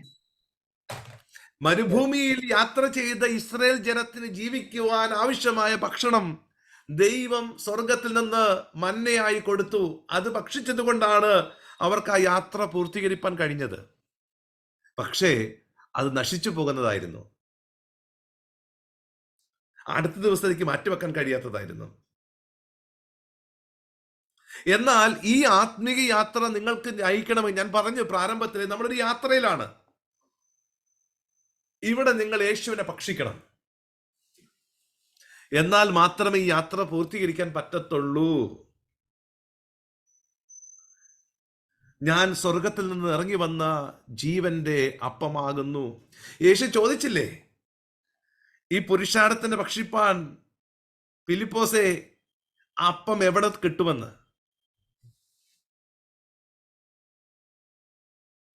A: മരുഭൂമിയിൽ യാത്ര ചെയ്ത ഇസ്രായേൽ ജനത്തിന് ജീവിക്കുവാൻ ആവശ്യമായ ഭക്ഷണം ദൈവം സ്വർഗത്തിൽ നിന്ന് മന്നയായി കൊടുത്തു. അത് ഭക്ഷിച്ചത് കൊണ്ടാണ് അവർക്ക് ആ യാത്ര പൂർത്തീകരിക്കാൻ കഴിഞ്ഞത്. പക്ഷേ അത് നശിച്ചു പോകുന്നതായിരുന്നു, അടുത്ത ദിവസത്തേക്ക് മാറ്റിവെക്കാൻ കഴിയാത്തതായിരുന്നു. എന്നാൽ ഈ ആത്മീയ യാത്ര നിങ്ങൾക്ക് നയിക്കണമെങ്കിൽ, ഞാൻ പറഞ്ഞു പ്രാരംഭത്തിൽ, നമ്മളൊരു യാത്രയിലാണ്. ഇവിടെ നിങ്ങൾ യേശുവിനെ ഭക്ഷിക്കണം. എന്നാൽ മാത്രമേ ഈ യാത്ര പൂർത്തീകരിക്കാൻ പറ്റത്തുള്ളൂ. ഞാൻ സ്വർഗത്തിൽ നിന്ന് ഇറങ്ങി വന്ന ജീവന്റെ അപ്പമാകുന്നു. യേശു ചോദിച്ചില്ലേ, ഈ പുരുഷാരത്തിന് ഭക്ഷിപ്പാൻ ഫിലിപ്പോസേ, അപ്പം എവിടെ കിട്ടുമെന്ന്?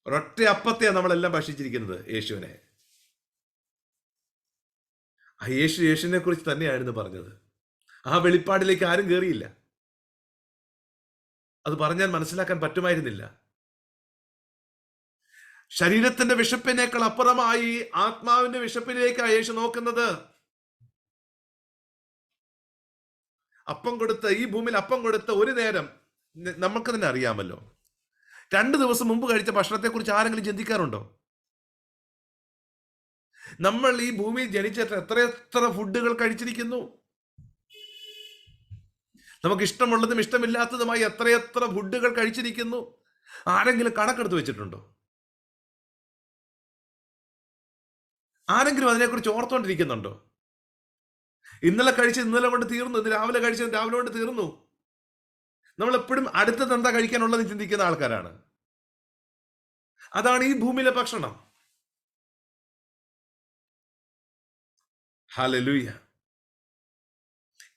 A: ഒരൊറ്റ അപ്പത്തെയാണ് നമ്മളെല്ലാം ഭക്ഷിച്ചിരിക്കുന്നത്, യേശുവിനെ. ആ യേശുവിനെ കുറിച്ച് തന്നെയായിരുന്നു പറഞ്ഞത്. ആ വെളിപ്പാടിലേക്ക് ആരും കയറിയില്ല. അത് പറഞ്ഞാൽ മനസ്സിലാക്കാൻ പറ്റുമായിരുന്നില്ല. ശരീരത്തിന്റെ വിശപ്പിനേക്കാൾ അപ്പുറമായി ആത്മാവിന്റെ വിശപ്പിലേക്കാണ് യേശു നോക്കുന്നത്. അപ്പം കൊടുത്ത്, ഈ ഭൂമിയിൽ അപ്പം കൊടുത്ത ഒരു നേരം നമുക്ക് തന്നെ അറിയാമല്ലോ. 2 ദിവസം മുമ്പ് കഴിച്ച ഭക്ഷണത്തെ കുറിച്ച് ആരെങ്കിലും ചിന്തിക്കാറുണ്ടോ? നമ്മൾ ഈ ഭൂമിയിൽ ജനിച്ചിട്ട് എത്ര ഫുഡുകൾ കഴിച്ചിരിക്കുന്നു. നമുക്ക് ഇഷ്ടമുള്ളതും ഇഷ്ടമില്ലാത്തതുമായി എത്ര ഫുഡുകൾ കഴിച്ചിരിക്കുന്നു. ആരെങ്കിലും കണക്കെടുത്ത് വെച്ചിട്ടുണ്ടോ? ആരെങ്കിലും അതിനെക്കുറിച്ച് ഓർത്തോണ്ടിരിക്കുന്നുണ്ടോ? ഇന്നലെ കഴിച്ചത് ഇന്നലെ കൊണ്ട് തീർന്നു, ഇന്ന് രാവിലെ കഴിച്ചത് രാവിലെ കൊണ്ട് തീർന്നു. നമ്മൾ എപ്പോഴും അടുത്തത് എന്താ കഴിക്കാനുള്ളത് ചിന്തിക്കുന്ന ആൾക്കാരാണ്. അതാണ് ഈ ഭൂമിയിലെ ഭക്ഷണം. ഹല്ലേലൂയ.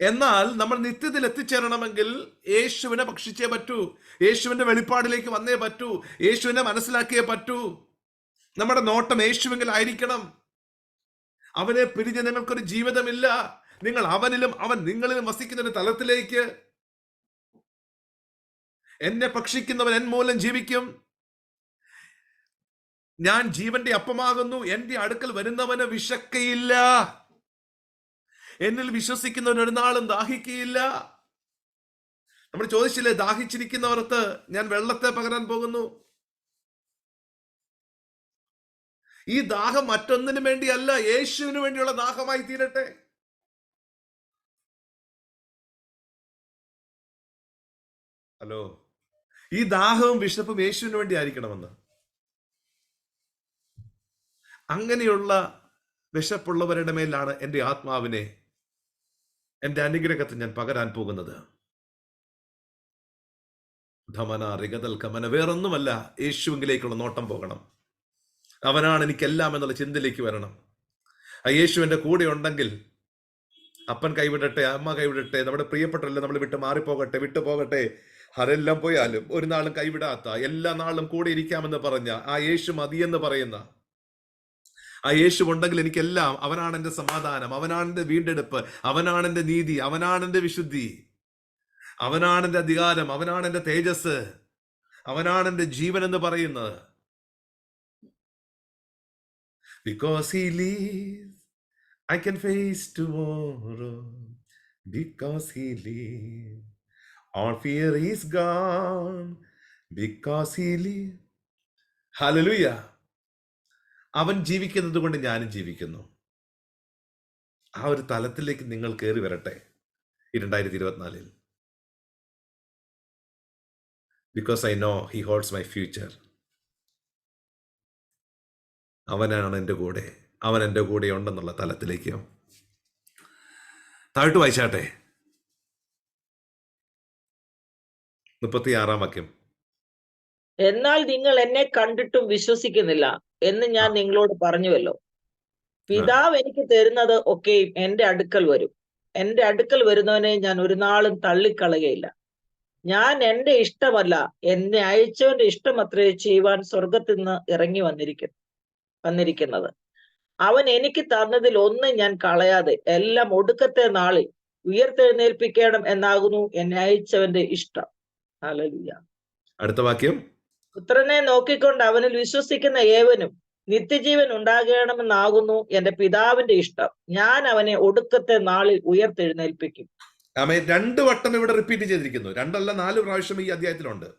A: എന്നാൽ നമ്മൾ നിത്യത്തിൽ എത്തിച്ചേരണമെങ്കിൽ യേശുവിനെ ഭക്ഷിച്ചേ പറ്റൂ. യേശുവിന്റെ വെളിപ്പാടിലേക്ക് വന്നേ പറ്റൂ. യേശുവിനെ മനസ്സിലാക്കിയേ പറ്റൂ. നമ്മുടെ നോട്ടം യേശുവെങ്കിൽ ആയിരിക്കണം. അവനെ പിരിഞ്ഞ് നിങ്ങൾക്കൊരു ജീവിതമില്ല. നിങ്ങൾ അവനിലും അവൻ നിങ്ങളിലും വസിക്കുന്ന ഒരു തലത്തിലേക്ക്. എന്നെ ഭക്ഷിക്കുന്നവൻ എൻ മൂലം ജീവിക്കും. ഞാൻ ജീവന്റെ അപ്പമാകുന്നു. എന്റെ അടുക്കൽ വരുന്നവന് വിശക്കയില്ല, എന്നിൽ വിശ്വസിക്കുന്നവൻ ഒരു നാളും ദാഹിക്കുകയില്ല. നമ്മൾ ചോദിച്ചില്ലേ, ദാഹിച്ചിരിക്കുന്നവർക്ക് ഞാൻ വെള്ളത്തെ പകരാൻ പോകുന്നു. ഈ ദാഹം മറ്റൊന്നിനു വേണ്ടിയല്ല, യേശുവിന് വേണ്ടിയുള്ള ദാഹമായി തീരട്ടെ. ഹലോ, ഈ ദാഹവും വിശപ്പും യേശുവിന് വേണ്ടി ആയിരിക്കണമെന്ന്. അങ്ങനെയുള്ള വിശപ്പുള്ളവരുടെ മേലാണ് എൻ്റെ ആത്മാവിനെ, എൻ്റെ അനുഗ്രഹത്തെ ഞാൻ പകരാൻ പോകുന്നത്. ധമന റിഗതൽ കമന. വേറൊന്നുമല്ല, യേശുവിലേക്കുള്ള നോട്ടം പോകണം. അവനാണ് എനിക്കെല്ലാം എന്നുള്ള ചിന്തയിലേക്ക് വരണം. ആ യേശു എൻ്റെ കൂടെ ഉണ്ടെങ്കിൽ അപ്പൻ കൈവിടട്ടെ, അമ്മ കൈവിടട്ടെ, നമ്മുടെ പ്രിയപ്പെട്ടവരെല്ലാം നമ്മൾ വിട്ടു പോകട്ടെ, ആരെല്ലാം പോയാലും ഒരു നാളും കൈവിടാത്ത, എല്ലാ നാളും കൂടെ ഇരിക്കാമെന്ന് പറഞ്ഞ ആ യേശു മതിയെന്ന് പറയുന്ന ആ യേശു ഉണ്ടെങ്കിൽ എനിക്കെല്ലാം. അവനാണ് എൻ്റെ സമാധാനം, അവനാണ് എൻ്റെ വീണ്ടെടുപ്പ്, അവനാണ് എൻ്റെ നീതി, അവനാണ് എൻ്റെ വിശുദ്ധി, അവനാണ് എൻ്റെ അധികാരം, അവനാണ് എൻ്റെ തേജസ്, അവനാണ് എൻ്റെ ജീവൻ എന്ന് പറയുന്നത്. Because he lives, I can face tomorrow. Because he lives, all fear is gone. Because he lives. Hallelujah. അവൻ ജീവിക്കുന്നത് കൊണ്ട് ഞാനും ജീവിക്കുന്നു. ആ ഒരു തലത്തിലേക്ക് നിങ്ങൾ കയറി വരട്ടെ 2024. Because I know he holds my future. അവനാണ് എൻ്റെ കൂടെ, അവൻ എൻ്റെ കൂടെ ഉണ്ടെന്നുള്ള തലത്തിലേക്ക് താഴ്ത്തു വായിച്ചാട്ടെ. 36 വാക്യം.
D: എന്നാൽ നിങ്ങൾ എന്നെ കണ്ടിട്ടും വിശ്വസിക്കുന്നില്ല എന്ന് ഞാൻ നിങ്ങളോട് പറഞ്ഞുവല്ലോ. പിതാവ് എനിക്ക് തരുന്നത് ഒക്കെയും എന്റെ അടുക്കൽ വരും. എന്റെ അടുക്കൽ വരുന്നവനെ ഞാൻ ഒരു നാളും തള്ളിക്കളയുകയില്ല. ഞാൻ എന്റെ ഇഷ്ടമല്ല, എന്നെ അയച്ചവന്റെ ഇഷ്ടം അത്രേ ചെയ്യുവാൻ സ്വർഗത്തിൽ നിന്ന് ഇറങ്ങി വന്നിരിക്കുന്നത്. അവൻ എനിക്ക് തന്നതിൽ ഒന്നും ഞാൻ കളയാതെ എല്ലാം ഒടുക്കത്തെ നാളിൽ ഉയർത്തെഴുന്നേൽപ്പിക്കണം എന്നാകുന്നു എന്നെ അയച്ചവന്റെ ഇഷ്ടം. ഹല്ലേലൂയ.
A: അടുത്ത വാക്യം,
D: പുത്രനെ നോക്കിക്കൊണ്ട് അവനിൽ വിശ്വസിക്കുന്ന ഏവനും നിത്യജീവൻ ഉണ്ടാകണമെന്നാകുന്നു എന്റെ പിതാവിന്റെ ഇഷ്ടം. ഞാൻ അവനെ ഒടുക്കത്തെ നാളിൽ ഉയർത്തെഴുന്നേൽപ്പിക്കും.
A: ആമേൻ. 2 വട്ടം ഇവിടെ റിപ്പീറ്റ് ചെയ്തിരിക്കുന്നു. 2 അല്ല 4 പ്രാവശ്യം ഈ അധ്യായത്തിലുണ്ട്.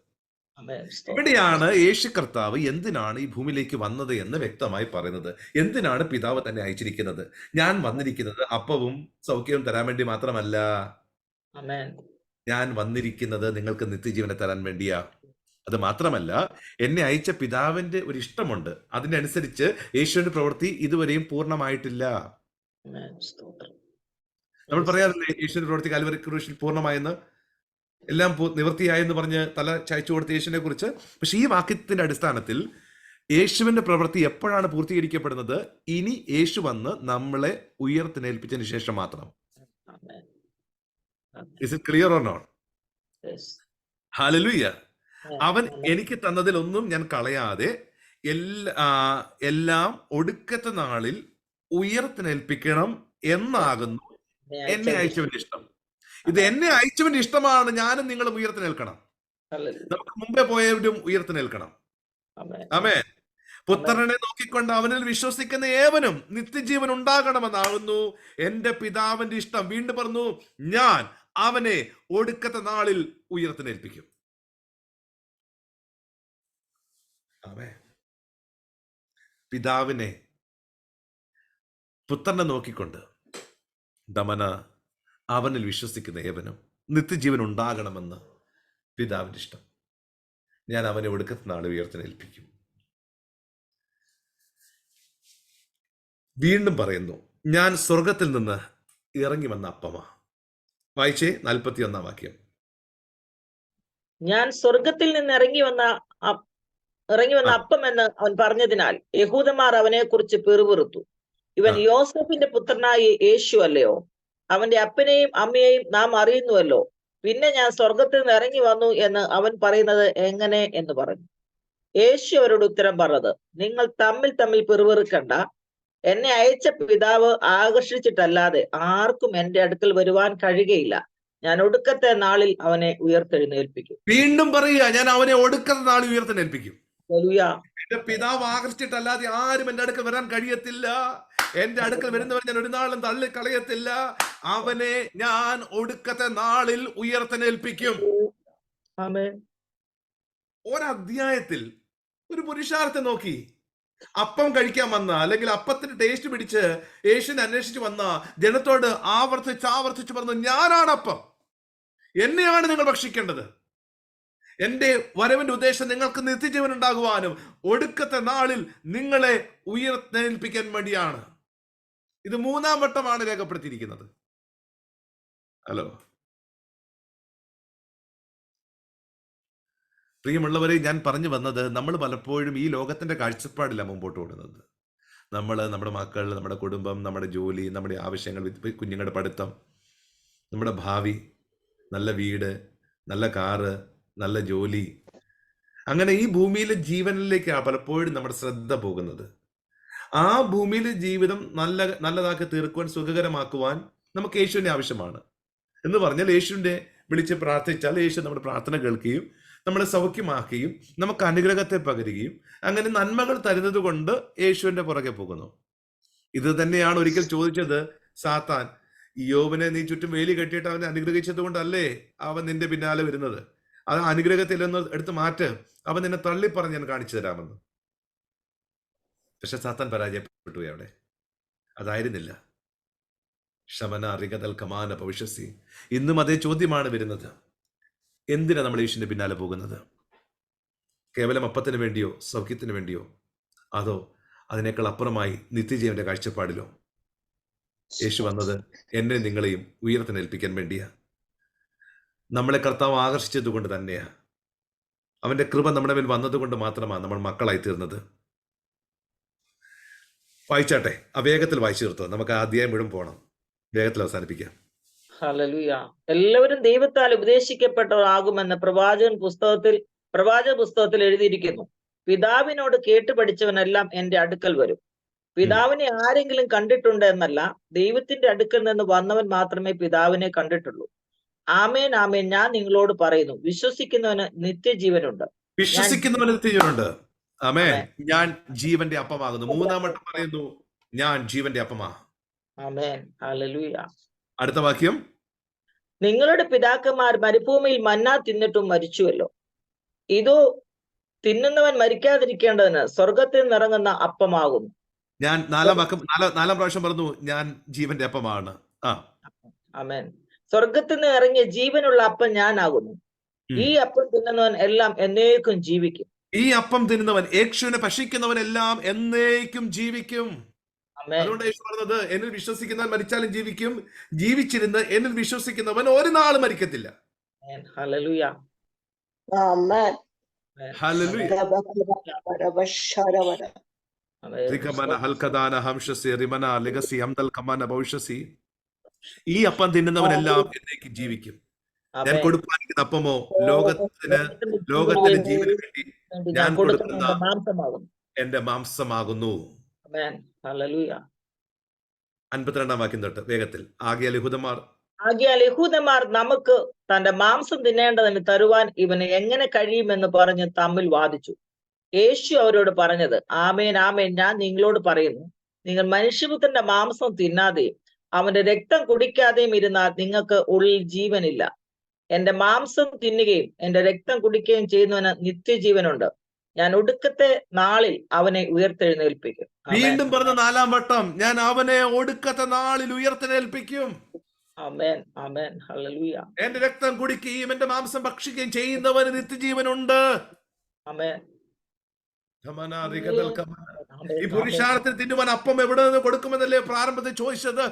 D: ആമേൻ. സ്തോത്രം.
A: ഇവിടെയാണ് യേശു കർത്താവ് എന്തിനാണ് ഈ ഭൂമിയിലേക്ക് വന്നത് എന്ന് വ്യക്തമായി പറയുന്നത്. എന്തിനാണ് പിതാവ് തന്നെ അയച്ചിരിക്കുന്നത്? ഞാൻ വന്നിരിക്കുന്നത് അപ്പവും സൗഖ്യവും തരാൻ വേണ്ടി മാത്രമല്ല,
D: ആമേൻ.
A: ഞാൻ വന്നിരിക്കുന്നത് നിങ്ങൾക്ക് നിത്യജീവനെ തരാൻ വേണ്ടിയാ. അത് മാത്രമല്ല, എന്നെ അയച്ച പിതാവിന്റെ ഒരു ഇഷ്ടമുണ്ട്. അതിനനുസരിച്ച് യേശുവിന്റെ പ്രവൃത്തി ഇതുവരെയും പൂർണ്ണമായിട്ടില്ല.
D: ആമേൻ. സ്തോത്രം.
A: നമ്മൾ പറയാറില്ലേ യേശുവിന്റെ പ്രവൃത്തി കാൽവരി ക്രൂശിൽ പൂർണ്ണമായെന്ന്, എല്ലാം നിവൃത്തിയായെന്ന് പറഞ്ഞ് തല ചായച്ചു കൊടുത്ത യേശുവിനെ കുറിച്ച്. പക്ഷെ ഈ വാക്യത്തിന്റെ അടിസ്ഥാനത്തിൽ യേശുവിന്റെ പ്രവൃത്തി എപ്പോഴാണ് പൂർത്തീകരിക്കപ്പെടുന്നത്? ഇനി യേശു വന്ന് നമ്മളെ ഉയർത്തെഴുന്നേൽപ്പിച്ചതിന് ശേഷം മാത്രം.
D: ആമേൻ.
A: Is it clear or not?
D: Yes.
A: ഹല്ലേലൂയ. അവൻ
D: ആമേൻ.
A: എനിക്ക് തന്നതിലൊന്നും ഞാൻ കളയാതെ എല്ലാം ഒടുക്കത്തെ നാളിൽ ഉയർത്തെഴുന്നേൽപ്പിക്കണം എന്നാകുന്നു എന്നെ അയച്ചവന്റെ ഇഷ്ടം. ഇത് എന്നെ അയച്ചവന്റെ ഇഷ്ടമാണ്. ഞാനും നിങ്ങളും ഉയർത്തെഴുന്നേൽക്കണം.
D: ഹല്ലേലൂയ.
A: നമുക്ക് മുമ്പേ പോയവരും ഉയർത്തെഴുന്നേൽക്കണം.
D: ആമേൻ.
A: ആമേൻ. പുത്രനെ നോക്കിക്കൊണ്ട് അവനിൽ വിശ്വസിക്കുന്ന ഏവനും നിത്യജീവൻ ഉണ്ടാകണമെന്നാകുന്നു എന്റെ പിതാവിന്റെ ഇഷ്ടം. വീണ്ടും പറഞ്ഞു, ഞാൻ അവനെ ഒടുക്കത്തെ നാളിൽ ഉയർത്തെഴുന്നേൽപ്പിക്കും. ആമേൻ. പിതാവിനെ, പുത്രനെ നോക്കിക്കൊണ്ട് ദമന അവനിൽ വിശ്വസിക്കുന്ന ഏവനും നിത്യജീവൻ ഉണ്ടാകണമെന്ന് പിതാവിന്റെ ഇഷ്ടം. ഞാൻ അവനെ ഒടുക്കത്തെ നാളിൽ ഉയർത്തെഴുന്നേൽപ്പിക്കും. വീണ്ടും പറയുന്നു, ഞാൻ സ്വർഗത്തിൽ നിന്ന് ഇറങ്ങി വന്ന അപ്പമാ. വായിച്ചേ 41 വാക്യം.
D: ഞാൻ സ്വർഗത്തിൽ നിന്ന് ഇറങ്ങി വന്ന അപ്പം എന്ന് അവൻ പറഞ്ഞതിനാൽ യഹൂദന്മാർ അവനെ കുറിച്ച് പിറുപിറുത്തു. ഇവൻ യോസഫിന്റെ പുത്രനായ യേശു അല്ലയോ? അവന്റെ അപ്പനെയും അമ്മയെയും നാം അറിയുന്നുവല്ലോ. പിന്നെ ഞാൻ സ്വർഗത്തിൽ നിന്ന് ഇറങ്ങി വന്നു എന്ന് അവൻ പറയുന്നത് എങ്ങനെ എന്ന് പറഞ്ഞു. യേശു അവരോട് ഉത്തരം പറഞ്ഞത്, നിങ്ങൾ തമ്മിൽ പിറുപിറുക്കണ്ട. എന്നെ അയച്ച പിതാവ് ആകർഷിച്ചിട്ടല്ലാതെ ആർക്കും എന്റെ അടുക്കൽ വരുവാൻ കഴിയുകയില്ല. ഞാൻ ഒടുക്കത്തെ നാളിൽ അവനെ ഉയർത്തെഴുന്നേൽപ്പിക്കും.
A: വീണ്ടും പറയുക, ഞാൻ അവനെ ഒടുക്കത്തെ നാളിൽ ഉയർത്തെഴുന്നേൽപ്പിക്കും.
D: ഹല്ലേലൂയ.
A: എന്റെ പിതാവ് ആകർഷിച്ചിട്ടല്ലാതെ ആരും എന്റെ അടുക്കൽ വരാൻ കഴിയത്തില്ല. എന്റെ അടുക്കൽ വരുന്നവർ ഞാൻ ഒരു നാളും തള്ളിക്കളയത്തില്ല. അവനെ ഞാൻ ഒടുക്കത്തെ നാളിൽ ഉയർത്തെഴുന്നേൽപ്പിക്കും.
D: ആമേൻ.
A: ഒരധ്യായത്തിൽ ഒരു പുരുഷാർത്ഥത്തെ നോക്കി അപ്പം കഴിക്കാൻ വന്ന, അല്ലെങ്കിൽ അപ്പത്തിന് ടേസ്റ്റ് പിടിച്ച് യേശുവിനെ അന്വേഷിച്ച് വന്ന ജനത്തോട് ആവർത്തിച്ച് പറഞ്ഞു, ഞാനാണ് അപ്പം, എന്നെയാണ് നിങ്ങൾ ഭക്ഷിക്കേണ്ടത്. എന്റെ വരവിന്റെ ഉദ്ദേശം നിങ്ങൾക്ക് നിത്യജീവൻ ഉണ്ടാകുവാനും ഒടുക്കത്തെ നാളിൽ നിങ്ങളെ ഉയർത്തെഴുന്നേൽപ്പിക്കാൻ വേണ്ടിയാണ്. ഇത് 3-ാം വട്ടമാണ് രേഖപ്പെടുത്തിയിരിക്കുന്നത്. ഹലോ പ്രിയമുള്ളവരെ, ഞാൻ പറഞ്ഞു വന്നത്, നമ്മൾ പലപ്പോഴും ഈ ലോകത്തിന്റെ കാഴ്ചപ്പാടില്ല മുമ്പോട്ട് ഓടുന്നത്. നമ്മൾ നമ്മുടെ മക്കൾ, നമ്മുടെ കുടുംബം, നമ്മുടെ ജോലി, നമ്മുടെ ആവശ്യങ്ങൾ, കുഞ്ഞുങ്ങളുടെ പഠിത്തം, നമ്മുടെ ഭാവി, നല്ല വീട്, നല്ല കാറ്, നല്ല ജോലി, അങ്ങനെ ഈ ഭൂമിയിലെ ജീവനിലേക്കാണ് പലപ്പോഴും നമ്മുടെ ശ്രദ്ധ പോകുന്നത്. ആ ഭൂമിയിലെ ജീവിതം നല്ലതാക്കി തീർക്കുവാൻ, സുഖകരമാക്കുവാൻ നമുക്ക് യേശുവിന്റെ ആവശ്യമാണ്. എന്ന് പറഞ്ഞാൽ യേശുവിന്റെ വിളിച്ച് പ്രാർത്ഥിച്ചാൽ യേശു നമ്മുടെ പ്രാർത്ഥന കേൾക്കുകയും നമ്മളെ സൗഖ്യമാക്കുകയും നമുക്ക് അനുഗ്രഹത്തെ പകരുകയും അങ്ങനെ നന്മകൾ തരുന്നത് കൊണ്ട് യേശുവിന്റെ പുറകെ പോകുന്നു. ഇത് തന്നെയാണ് ഒരിക്കൽ ചോദിച്ചത് സാത്താൻ, യോബിനെ നീ ചുറ്റും വേലി കെട്ടിയിട്ട് അവനെ അനുഗ്രഹിച്ചത് കൊണ്ടല്ലേ അവൻ നിന്റെ പിന്നാലെ വരുന്നത്? അത് അനുഗ്രഹത്തിൽ നിന്ന് എടുത്ത് മാറ്റ്, അവൻ നിന്നെ തള്ളിപ്പറഞ്ഞ് ഞാൻ കാണിച്ചു തരാമെന്ന്. പക്ഷെ സാത്താൻ പരാജയപ്പെട്ടു. അവിടെ അതായിരുന്നില്ല. ശമന അറികതൽ കമാന ഭവിഷ്യസി. ഇന്നും അതേ ചോദ്യമാണ് വരുന്നത്. എന്തിനാ നമ്മൾ യേശുവിന്റെ പിന്നാലെ പോകുന്നത്? കേവലം അപ്പത്തിന് വേണ്ടിയോ, സൗഖ്യത്തിന് വേണ്ടിയോ, അതോ അതിനേക്കാൾ അപ്പുറമായി നിത്യജീവന്റെ കാഴ്ചപ്പാടിലോ? യേശു വന്നത് എന്നെ നിങ്ങളെയും ഉയർത്തെഴുന്നേൽപ്പിക്കാൻ വേണ്ടിയാ. നമ്മളെ കർത്താവ് ആകർഷിച്ചത് കൊണ്ട് തന്നെയാ. അവന്റെ കൃപ നമ്മുടെ മേൽ വന്നതുകൊണ്ട് മാത്രമാണ് നമ്മൾ മക്കളായി തീർന്നത്. വായിച്ചാട്ടെ, വേഗത്തിൽ വായിച്ചു തീർത്തോ. നമുക്ക് ആ അധ്യായം മുഴുവൻ പോകണം. വേഗത്തിൽ അവസാനിപ്പിക്കാം.
D: ഹല്ലേലൂയ. എല്ലാവരും ദൈവത്താൽ ഉപദേശിക്കപ്പെട്ടവരാകുമെന്ന് പ്രവാചക പുസ്തകത്തിൽ എഴുതിയിരിക്കുന്നു. പിതാവിനോട് കേട്ട് പഠിച്ചവനെല്ലാം എന്റെ അടുക്കൽ വരും. പിതാവിനെ ആരെങ്കിലും കണ്ടിട്ടുണ്ട് എന്നല്ല, ദൈവത്തിന്റെ അടുക്കൽ നിന്ന് വന്നവൻ മാത്രമേ പിതാവിനെ കണ്ടിട്ടുള്ളൂ. ആമേൻ ആമേൻ, ഞാൻ നിങ്ങളോട് പറയുന്നു, വിശ്വസിക്കുന്നവന് നിത്യജീവനുണ്ട്.
A: വിശ്വസിക്കുന്നവന് നിത്യജീവനുണ്ട്. ആമേൻ.
D: ആമേൻ.
A: ഞാൻ ജീവന്റെ അപ്പമാകുന്നു. മൂന്നാം വട്ടം പറയുന്നു, ഞാൻ ജീവന്റെ അപ്പമാ.
D: ആമേൻ. ഹല്ലേലൂയ.
A: അടുത്ത വാക്യം,
D: നിങ്ങളുടെ പിതാക്കന്മാർ മരുഭൂമിയിൽ മന്ന തിന്നിട്ടും മരിച്ചുവല്ലോ. ഇതോ തിന്നുന്നവൻ മരിക്കാതിരിക്കേണ്ടതിന് സ്വർഗത്തിൽ നിന്നിറങ്ങുന്ന അപ്പമാകുന്നു.
A: ഞാൻ നാലാം പ്രാവശ്യം പറഞ്ഞു, ഞാൻ ജീവന്റെ അപ്പമാണ്.
D: ആമേൻ. സ്വർഗത്തിൽ നിന്ന് ഇറങ്ങിയ ജീവനുള്ള അപ്പം ഞാനാകുന്നു.
A: ഉം.
D: ഈ അപ്പം തിന്നുന്നവൻ എല്ലാം എന്നേക്കും ജീവിക്കും.
A: ഈ അപ്പം തിന്നുന്നവൻ, യേശുവിനെ ഭക്ഷിക്കുന്നവൻ എല്ലാം എന്നേക്കും ജീവിക്കും.
D: ആമേൻ.
A: അതുകൊണ്ട് യേശു പറഞ്ഞത്, എന്നിൽ വിശ്വസിക്കുന്നവൻ മരിച്ചാലും ജീവിക്കും, ജീവിച്ചിരുന്ന് എന്നിൽ വിശ്വസിക്കുന്നവൻ ഒരു നാൾ മരിക്കത്തില്ല.
D: ആമേൻ. ഹല്ലേലൂയ.
E: Amen.
A: ഹല്ലേലൂയ.
E: Rabasharabara.
D: ആമേൻ.
A: ത്രികമന ഹൽക്കദാന ഹംശസി റിമന ലഗസി ഹംദൽ കമന ഭവിഷ്യസി. ഈ അപ്പം തിന്നുന്നവനെല്ലാം എന്നേക്കും ജീവിക്കും. ഞാൻ
D: ആമേൻ.
A: കൊടുക്കാനിരിക്കുന്ന അപ്പമോ ലോകത്തിന് ജീവന് വേണ്ടി ഞാൻ കൊടുക്കുന്ന
D: മാംസമാകുന്നു.
A: എന്റെ മാംസമാകുന്നു.
D: ആമേൻ. ഹല്ലേലൂയ.
A: 52 വാക്യം തൊട്ട് വേഗത്തിൽ.
D: ആകയാൽ യഹൂദന്മാർ നമുക്ക് തന്റെ മാംസം തിന്നേണ്ടതിന് തരുവാൻ ഇവന് എങ്ങനെ കഴിയുമെന്ന് പറഞ്ഞ് തമ്മിൽ വാദിച്ചു. യേശു അവരോട് പറഞ്ഞത്, ആമേൻ ആമേൻ, ഞാൻ നിങ്ങളോട് പറയുന്നു, നിങ്ങൾ മനുഷ്യപുത്രന്റെ മാംസം തിന്നാതെയും അവന്റെ രക്തം കുടിക്കാതെയും ഇരുന്നാൽ നിങ്ങൾക്ക് ഉള്ളിൽ ജീവനില്ല. എന്റെ മാംസം തിന്നുകയും എന്റെ രക്തം കുടിക്കുകയും ചെയ്യുന്നവന് നിത്യജീവനുണ്ട്. ഞാൻ ഒടുക്കത്തെ നാളിൽ അവനെ ഉയർത്തെഴുന്നേൽപ്പിക്കും.
A: വീണ്ടും പറഞ്ഞ 4-ാം വട്ടം, ഞാൻ അവനെ ഒടുക്കത്തെ നാളിൽ ഉയർത്തെഴുന്നേൽപ്പിക്കും.
D: ആമേൻ ആമേൻ. ഹല്ലേലൂയ.
A: എന്റെ രക്തം കുടിക്കുകയും എന്റെ മാംസം ഭക്ഷിക്കുകയും ചെയ്യുന്നവന് നിത്യജീവനുണ്ട്.
D: ആമേൻ.
A: ഈ പുരുഷാരത്തിന് തിന്നുവാൻ അപ്പം എവിടെ നിന്ന് കൊടുക്കുമെന്നല്ലേ പ്രാരംഭത്തിൽ ചോദിച്ചത്?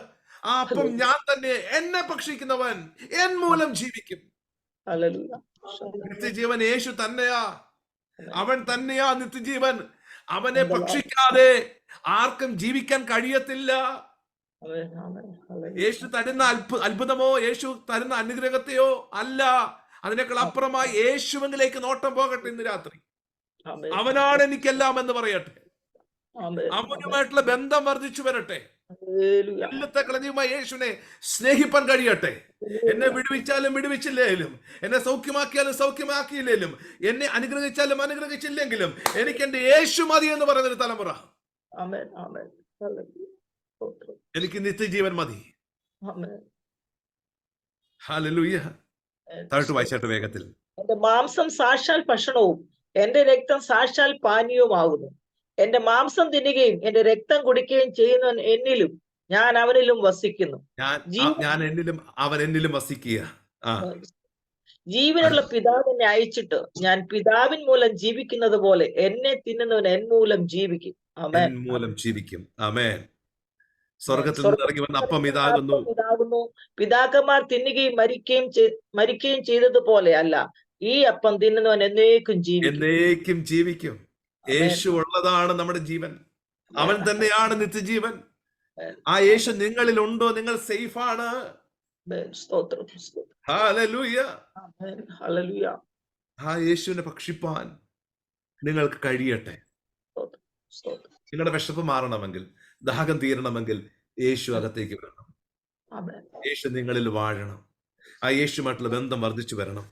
A: ആ അപ്പം ഞാൻ തന്നെ. എന്നെ ഭക്ഷിക്കുന്നവൻ എൻ മൂലം ജീവിക്കും.
D: ഹല്ലേലൂയ.
A: നിത്യജീവൻ യേശു തന്നെയാ. അവൻ തന്നെയാ നിത്യജീവൻ. അവനെ ഭക്ഷിക്കാതെ ആർക്കും ജീവിക്കാൻ കഴിയത്തില്ല.
D: ആമേൻ ആമേൻ. ഹല്ലേലൂയ.
A: യേശു തരുന്ന അത്ഭുതമോ യേശു തരുന്ന അനുഗ്രഹത്തെയോ അല്ല, അതിനേക്കാൾ അപ്പുറമായി യേശുവിലേക്ക് നോട്ടം പോകട്ടെ ഇന്ന് രാത്രി.
D: ആമേൻ.
A: അവനാണ് എനിക്കെല്ലാം എന്ന് പറയട്ടെ.
D: ആമേൻ.
A: അവനുമായിട്ടുള്ള ബന്ധം വർദ്ധിച്ചു വരട്ടെ.
D: ഹല്ലേലൂയ.
A: എല്ലാത്തെ കളഞ്ഞുമായി യേശുവിനെ സ്നേഹിപ്പാൻ കഴിയട്ടെ. എന്നെ വിടുവിച്ചാലും വിടുവിച്ചില്ലേലും, എന്നെ സൗഖ്യമാക്കിയാലും സൗഖ്യമാക്കിയില്ലേലും, എന്നെ അനുഗ്രഹിച്ചാലും അനുഗ്രഹിച്ചില്ലെങ്കിലും എനിക്ക് എന്റെ യേശു മതി എന്ന് പറയുന്നൊരു തലമുറ.
D: ആമേൻ ആമേൻ. ഹല്ലേലൂയ.
A: എനിക്ക് നിത്യജീവൻ മതി.
D: ആമേൻ.
A: ഹല്ലേലൂയ. താഴോട്ട് വായിച്ചാട്ട് വേഗത്തിൽ.
D: എന്റെ മാംസം സാക്ഷാൽ ഭക്ഷണവും എന്റെ രക്തം സാക്ഷാൽ പാനീയവുമാകുന്നു. എന്റെ മാംസം തിന്നുകയും എന്റെ രക്തം കുടിക്കുകയും ചെയ്യുന്നവൻ എന്നിലും ഞാൻ അവനിലും വസിക്കുന്നു.
A: ഞാൻ എന്നിലും അവൻ എന്നിലും വസിക്കുക.
D: ജീവനുള്ള പിതാവ് എന്നെ അയച്ചിട്ട് ഞാൻ പിതാവിൻ മൂലം ജീവിക്കുന്നത് പോലെ എന്നെ തിന്നുന്നവൻ എൻ മൂലം ജീവിക്കും. ആമേൻ.
A: മൂലം ജീവിക്കും. ആമേൻ. സ്വർഗത്തിൽ നിന്ന് ഇറങ്ങി വന്ന അപ്പം ഇതാകുന്നു.
D: പിതാക്കന്മാർ തിന്നുകയും മരിക്കുകയും ചെയ്തതുപോലെ അല്ല, ഈ അപ്പം തിന്നുന്നവൻ എന്നേക്കും
A: ജീവിക്കും. യേശു ഉള്ളതാണ് നമ്മുടെ ജീവൻ. അവൻ തന്നെയാണ് നിത്യജീവൻ. ആ യേശു നിങ്ങളിൽ ഉണ്ടോ? നിങ്ങൾ സേഫ് ആണ്. ഹല്ലേലൂയ.
D: ഹല്ലേലൂയ.
A: ആ യേശുവിനെ ഭക്ഷിപ്പാൻ നിങ്ങൾക്ക് കഴിയട്ടെ. നിങ്ങളുടെ വിശപ്പ് മാറണമെങ്കിൽ, ദാഹം തീരണമെങ്കിൽ യേശു അകത്തേക്ക് വരണം. യേശു നിങ്ങളിൽ വാഴണം. ആ യേശുമായിട്ടുള്ള ബന്ധം വർദ്ധിച്ചു വരണം.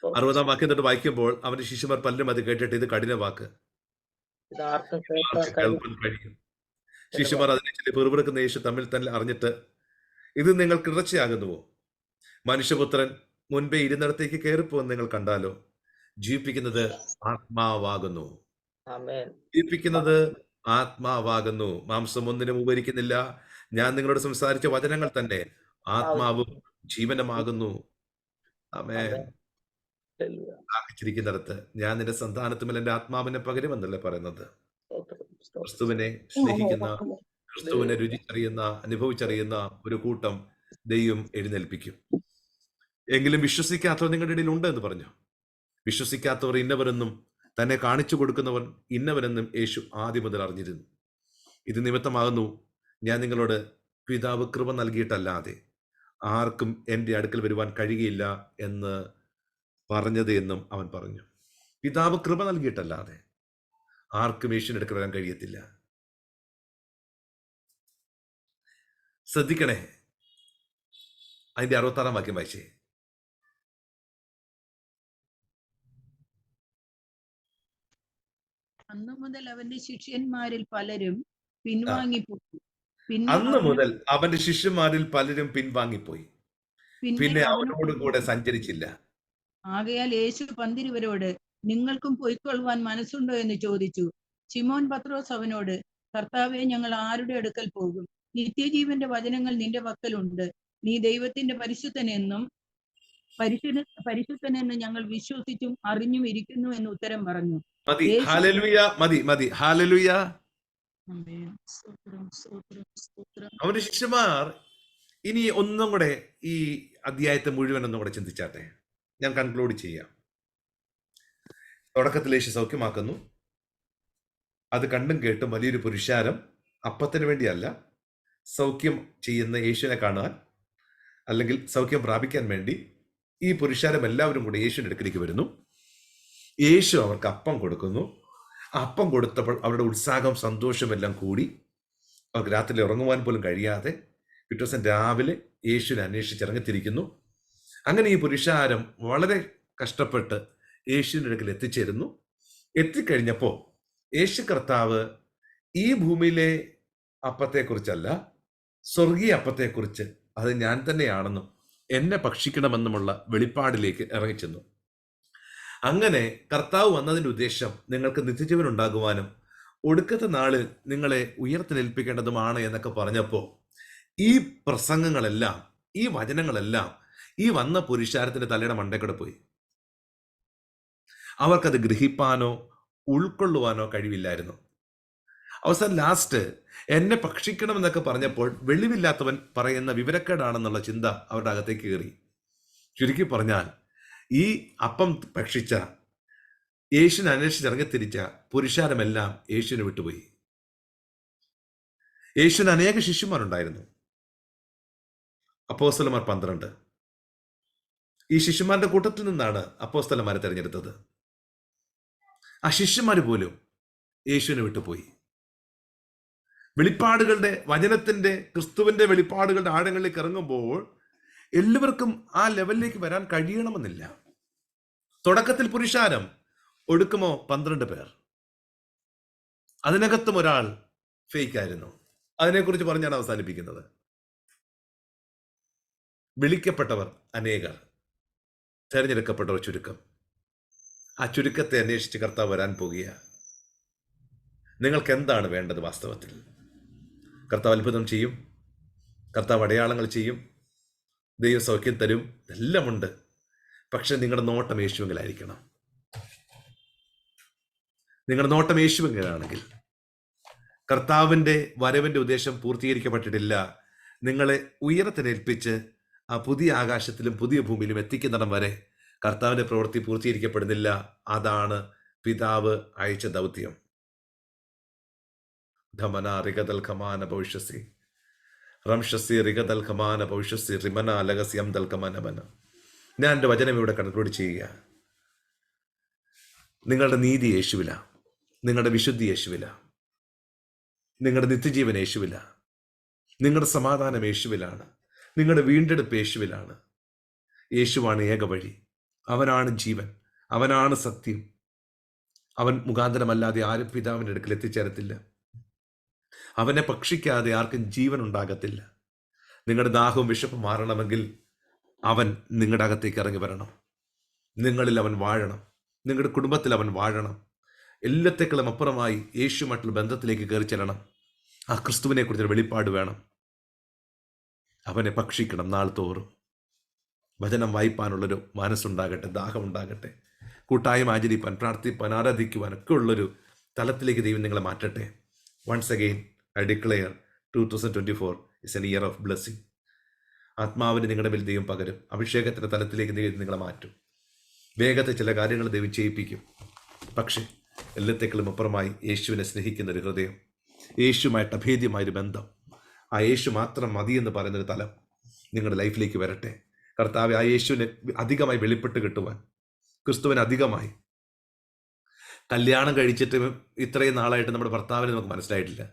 A: 60-ാം വാക്യം തൊട്ട് വായിക്കുമ്പോൾ അവന്റെ ശിശുമാർ പലരും അത് കേട്ടിട്ട്, ഇത് കഠിന വാക്ക്, കേൾക്കാൻ കഴിയും. ശിശുമാർ അതിനെ ചൊല്ലി പിറുപിറുക്കുന്ന യേശു തമ്മിൽ തന്നെ അറിഞ്ഞിട്ട്, ഇത് നിങ്ങൾക്ക് ഇറച്ചിയാകുന്നുവോ? മനുഷ്യപുത്രൻ മുൻപേ ഇരുന്നിടത്തേക്ക് കയറിപ്പോന്ന് നിങ്ങൾ കണ്ടാലോ? ജീവിപ്പിക്കുന്നത് ആത്മാവാകുന്നു. ജീവിപ്പിക്കുന്നത് ആത്മാവാകുന്നു. മാംസം ഒന്നിനും ഉപകരിക്കുന്നില്ല. ഞാൻ നിങ്ങളോട് സംസാരിച്ച വചനങ്ങൾ തന്നെ ആത്മാവും ജീവനമാകുന്നു. ആമേൻ. ആഗ്രഹിച്ചിരിക്കുന്നിടത്ത് ഞാൻ നിന്റെ സന്താനത്തുമേൽ എന്റെ ആത്മാവിനെ പകരുമെന്നല്ലേ പറയുന്നത്. ക്രിസ്തുവിനെ സ്നേഹിക്കുന്ന, ക്രിസ്തുവിനെ രുചിച്ചറിയുന്ന, അനുഭവിച്ചറിയുന്ന ഒരു കൂട്ടം ദൈവം എഴുന്നേൽപ്പിക്കും. എങ്കിലും വിശ്വസിക്കാത്തവർ നിങ്ങളുടെ ഇടയിൽ ഉണ്ട് എന്ന് പറഞ്ഞു. വിശ്വസിക്കാത്തവർ ഇന്നവരെന്നും തന്നെ കാണിച്ചു കൊടുക്കുന്നവൻ ഇന്നവനെന്നും യേശു ആദ്യം മുതൽ അറിഞ്ഞിരുന്നു. ഇത് നിമിത്തമാകുന്നു ഞാൻ നിങ്ങളോട് പിതാവ് കൃപ നൽകിയിട്ടല്ലാതെ ആർക്കും എൻ്റെ അടുക്കൽ വരുവാൻ കഴിയുകയില്ല എന്ന് പറഞ്ഞത് എന്നും അവൻ പറഞ്ഞു. പിതാവ് കൃപ നൽകിയിട്ടല്ലാതെ ആർക്കും യേശുവിൻ്റെ അടുക്കൽ വരാൻ കഴിയത്തില്ല. ശ്രദ്ധിക്കണേ, അതിന്റെ 66-ാം വാക്യം വായിച്ചേ.
B: അന്നു മുതൽ അവന്റെ ശിഷ്യന്മാരിൽ പലരും പിൻവാങ്ങിപ്പോയി.
A: അന്ന് മുതൽ അവന്റെ ശിഷ്യന്മാരിൽ പലരും പിൻവാങ്ങിപ്പോയി, പിന്നെ അവനോട് കൂടെ സഞ്ചരിച്ചില്ല.
B: ആകയാൽ യേശു പന്തിരുവരോട്, നിങ്ങൾക്കും പൊയ്ക്കൊള്ളുവാൻ മനസ്സുണ്ടോ എന്ന് ചോദിച്ചു. ശിമോൻ പത്രോസ് അവനോട്, കർത്താവേ, ഞങ്ങൾ ആരുടെ അടുക്കൽ പോകും? നിത്യജീവന്റെ വചനങ്ങൾ നിന്റെ പക്കലുണ്ട്. നീ ദൈവത്തിന്റെ പരിശുദ്ധനെന്ന് ഞങ്ങൾ വിശ്വസിച്ചും അറിഞ്ഞും ഇരിക്കുന്നു എന്ന് ഉത്തരം പറഞ്ഞു.
A: മതി, ഹല്ലേലൂയ, മതി മതി, ഹല്ലേലൂയ. അവന്റെ ശിഷ്യന്മാർ ഇനി ഒന്നും കൂടെ ഈ അധ്യായത്തെ മുഴുവൻ ഒന്നും കൂടെ ചിന്തിച്ചാട്ടെ. ഞാൻ കൺക്ലൂഡ് ചെയ്യാം. തുടക്കത്തിൽ യേശു സൗഖ്യമാക്കുന്നു. അത് കണ്ടും കേട്ടും വലിയൊരു പുരുഷാരം അപ്പത്തിന് വേണ്ടിയല്ല, സൗഖ്യം ചെയ്യുന്ന യേശുവിനെ കാണാൻ അല്ലെങ്കിൽ സൗഖ്യം പ്രാപിക്കാൻ വേണ്ടി ഈ പുരുഷാരം എല്ലാവരും കൂടെ യേശുവിൻ്റെ അടുക്കിലേക്ക് വരുന്നു. യേശു അവർക്ക് അപ്പം കൊടുക്കുന്നു. അപ്പം കൊടുത്തപ്പോൾ അവരുടെ ഉത്സാഹം സന്തോഷമെല്ലാം കൂടി അവർക്ക് രാത്രി ഉറങ്ങുവാൻ പോലും കഴിയാതെ പിറ്റേ ദിവസം രാവിലെ യേശുവിനെ അന്വേഷിച്ചിറങ്ങിത്തിരിക്കുന്നു. അങ്ങനെ ഈ പുരുഷാരം വളരെ കഷ്ടപ്പെട്ട് യേശുവിൻ്റെ അടുക്കൽ എത്തിച്ചേരുന്നു. എത്തിക്കഴിഞ്ഞപ്പോൾ യേശു കർത്താവ് ഈ ഭൂമിയിലെ അപ്പത്തെക്കുറിച്ചല്ല, സ്വർഗീയ അപ്പത്തെക്കുറിച്ച് അത് ഞാൻ തന്നെയാണെന്നും എന്നെ ഭക്ഷിക്കണമെന്നുമുള്ള വെളിപ്പാടിലേക്ക് ഇറങ്ങിച്ചെന്നു. അങ്ങനെ കർത്താവ് വന്നതിൻ്റെ ഉദ്ദേശം നിങ്ങൾക്ക് നിത്യജീവൻ ഉണ്ടാകുവാനും ഒടുക്കത്തെ നാളിൽ നിങ്ങളെ ഉയർത്തെഴുന്നേൽപ്പിക്കേണ്ടതുമാണ് എന്നൊക്കെ പറഞ്ഞപ്പോൾ ഈ പ്രസംഗങ്ങളെല്ലാം, ഈ വചനങ്ങളെല്ലാം ഈ വന്ന പുരുഷാരത്തിന്റെ തലയുടെ മണ്ടയ്ക്കൂടെ പോയി. അവർക്കത് ഗ്രഹിപ്പാനോ ഉൾക്കൊള്ളുവാനോ കഴിവില്ലായിരുന്നു. അവസാനം ലാസ്റ്റ് എന്നെ ഭക്ഷിക്കണമെന്നൊക്കെ പറഞ്ഞപ്പോൾ വെളിവില്ലാത്തവൻ പറയുന്ന വിവരക്കേടാണെന്നുള്ള ചിന്ത അവരുടെ അകത്തേക്ക് കയറി. ചുരുക്കി പറഞ്ഞാൽ ഈ അപ്പം ഭക്ഷിച്ച, യേശുവിനെ അന്വേഷിച്ച് ഇറങ്ങിത്തിരിച്ച പുരുഷാരമെല്ലാം യേശുവിനെ വിട്ടുപോയി. യേശുവിന് അനേക ശിഷ്യന്മാരുണ്ടായിരുന്നു, അപ്പോസ്തലന്മാർ 12. ഈ ശിഷ്യന്മാരുടെ കൂട്ടത്തിൽ നിന്നാണ് അപ്പോസ്തലന്മാരെ തിരഞ്ഞെടുത്തത്. ആ ശിഷ്യന്മാർ പോലും യേശുവിനെ വിട്ടുപോയി. വെളിപ്പാടുകളുടെ, വചനത്തിന്റെ, ക്രിസ്തുവിന്റെ വെളിപ്പാടുകളുടെ ആഴങ്ങളിലേക്ക് ഇറങ്ങുമ്പോൾ എല്ലാവർക്കും ആ ലെവലിലേക്ക് വരാൻ കഴിയണമെന്നില്ല. തുടക്കത്തിൽ പുരുഷാരം, ഒടുക്കുമോ 12 പേർ. അതിനകത്തും ഒരാൾ ഫേക്ക് ആയിരുന്നു. അതിനെക്കുറിച്ച് പറഞ്ഞാണ് അവസാനിപ്പിക്കുന്നത്. വിളിക്കപ്പെട്ടവർ അനേകർ, തെരഞ്ഞെടുക്കപ്പെട്ടവർ ചുരുക്കം. ആ ചുരുക്കത്തെ അന്വേഷിച്ച് കർത്താവ് വരാൻ പോകുക. നിങ്ങൾക്ക് എന്താണ് വേണ്ടത്? വാസ്തവത്തിൽ കർത്താവ് അത്ഭുതം ചെയ്യും, കർത്താവ് അടയാളങ്ങൾ ചെയ്യും, ദൈവ സൗഖ്യം തരും, എല്ലാമുണ്ട്. പക്ഷെ നിങ്ങളുടെ നോട്ടം യേശുവെങ്കിലായിരിക്കണം. നിങ്ങളുടെ നോട്ടം യേശുവെങ്കിലാണെങ്കിൽ കർത്താവിൻ്റെ വരവിൻ്റെ ഉദ്ദേശം പൂർത്തീകരിക്കപ്പെട്ടിട്ടില്ല. നിങ്ങളെ ഉയരത്തിനേൽപ്പിച്ച് ആ പുതിയ ആകാശത്തിലും പുതിയ ഭൂമിയിലും എത്തിക്കുന്നിടം വരെ കർത്താവിൻ്റെ പ്രവൃത്തി പൂർത്തീകരിക്കപ്പെടുന്നില്ല. അതാണ് പിതാവ് അയച്ച ദൗത്യം. ധമന റിഗതൽ ഖമാന ഭവിഷ്യസി റംഷസി റിഗതൽ ഖമാന ഭവിഷ്യസി റിമന അലഗസ്യം ദൽ ഖമനമന. ഞാൻ എൻ്റെ വചനം ഇവിടെ കൺക്ലൂഡ് ചെയ്യുക. നിങ്ങളുടെ നീതി യേശുവില, നിങ്ങളുടെ വിശുദ്ധി യേശുവില, നിങ്ങളുടെ നിത്യജീവൻ യേശുവില, നിങ്ങളുടെ സമാധാനം യേശുവിലാണ്, നിങ്ങളുടെ വീണ്ടെടുപ്പ് യേശുവിലാണ്. യേശുവാണ് ഏക വഴി, അവനാണ് ജീവൻ, അവനാണ് സത്യം. അവൻ മുഖാന്തരമല്ലാതെ ആരും പിതാവിൻ്റെ അടുക്കൽ എത്തിച്ചേരത്തില്ല. അവനെ ഭക്ഷിക്കാതെ ആർക്കും ജീവൻ ഉണ്ടാകത്തില്ല. നിങ്ങളുടെ ദാഹവും വിശപ്പും മാറണമെങ്കിൽ അവൻ നിങ്ങളുടെ അകത്തേക്ക് ഇറങ്ങി വരണം. നിങ്ങളിൽ അവൻ വാഴണം, നിങ്ങളുടെ കുടുംബത്തിൽ അവൻ വാഴണം. എല്ലാത്തേക്കളും അപ്പുറമായി യേശുമായിട്ടുള്ള ബന്ധത്തിലേക്ക് കയറി ചെല്ലണം. ആ ക്രിസ്തുവിനെ കുറിച്ചൊരു വെളിപ്പാട് വേണം. അവനെ ഭക്ഷിക്കണം നാൾ തോറും. വചനം വായിപ്പാനുള്ളൊരു മനസ്സുണ്ടാകട്ടെ, ദാഹമുണ്ടാകട്ടെ. കൂട്ടായ്മ ആചരിപ്പാൻ, പ്രാർത്ഥിപ്പാൻ, ആരാധിക്കുവാൻ ഒക്കെ ഉള്ളൊരു തലത്തിലേക്ക് ദൈവം നിങ്ങളെ മാറ്റട്ടെ. Once again I declare 2024 is an year of blessing. ആത്മാവിന് നിങ്ങളുടെ മേൽ ദൈവം പകരും. അഭിഷേകത്തിൻ്റെ തലത്തിലേക്ക് ദൈവം നിങ്ങളെ മാറ്റും. വേഗത്തിൽ ചില കാര്യങ്ങൾ ദൈവം ചെയ്യിപ്പിക്കും. പക്ഷേ എല്ലാത്തേക്കളും അപ്പുറമായി യേശുവിനെ സ്നേഹിക്കുന്ന ഒരു ഹൃദയം, യേശുവുമായിട്ട് അഭേദ്യമായൊരു ബന്ധം, ആ യേശു മാത്രം മതി എന്ന് പറയുന്നൊരു തലം നിങ്ങളുടെ ലൈഫിലേക്ക് വരട്ടെ. കർത്താവ് ആ യേശുവിനെ അധികമായി വെളിപ്പെട്ട് കിട്ടുവാൻ, ക്രിസ്തുവിനെ അധികമായി. കല്യാണം കഴിച്ചിട്ട് ഇത്രയും നാളായിട്ട് നമ്മുടെ ഭർത്താവിനെ നമുക്ക് മനസ്സിലായിട്ടില്ല.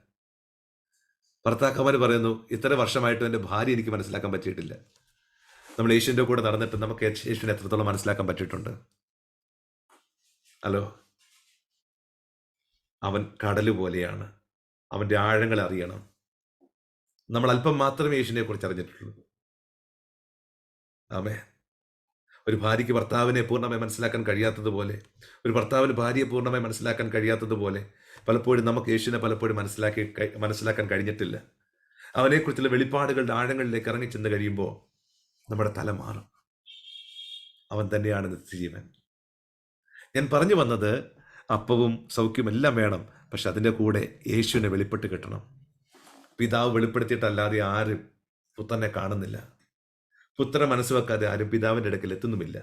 A: ഭർത്താക്കന്മാർ പറയുന്നു, ഇത്ര വർഷമായിട്ട് എൻ്റെ ഭാര്യ എനിക്ക് മനസ്സിലാക്കാൻ പറ്റിയിട്ടില്ല. നമ്മൾ യേശുവിൻ്റെ കൂടെ നടന്നിട്ട് നമുക്ക് യേശുവിനെ എത്രത്തോളം മനസ്സിലാക്കാൻ പറ്റിയിട്ടുണ്ട്? ഹലോ, അവൻ കടല് പോലെയാണ്. അവൻ്റെ ആഴങ്ങൾ അറിയണം. നമ്മൾ അല്പം മാത്രമേ യേശുവിനെ കുറിച്ച് അറിഞ്ഞിട്ടുള്ളൂ. ആമേ. ഒരു ഭാര്യയ്ക്ക് ഭർത്താവിനെ പൂർണ്ണമായി മനസ്സിലാക്കാൻ കഴിയാത്തതുപോലെ, ഒരു ഭർത്താവിന് ഭാര്യയെ പൂർണ്ണമായി മനസ്സിലാക്കാൻ കഴിയാത്തതുപോലെ പലപ്പോഴും നമുക്ക് യേശുവിനെ പലപ്പോഴും മനസ്സിലാക്കാൻ കഴിഞ്ഞിട്ടില്ല. അവനെക്കുറിച്ചുള്ള വെളിപ്പാടുകളുടെ ആഴങ്ങളിലേക്ക് ഇറങ്ങി ചെന്ന് കഴിയുമ്പോൾ നമ്മുടെ തല മാറും. അവൻ തന്നെയാണ് നിത്യജീവൻ. ഞാൻ പറഞ്ഞു വന്നത്, അപ്പവും സൗഖ്യവും എല്ലാം വേണം, പക്ഷെ അതിൻ്റെ കൂടെ യേശുവിനെ വെളിപ്പെട്ട് കിട്ടണം. പിതാവ് വെളിപ്പെടുത്തിയിട്ടല്ലാതെ ആരും പുത്രനെ കാണുന്നില്ല. പുത്രനെ മനസ്സുവെക്കാതെ ആരും പിതാവിൻ്റെ അടുക്കൽ എത്തുന്നുമില്ല.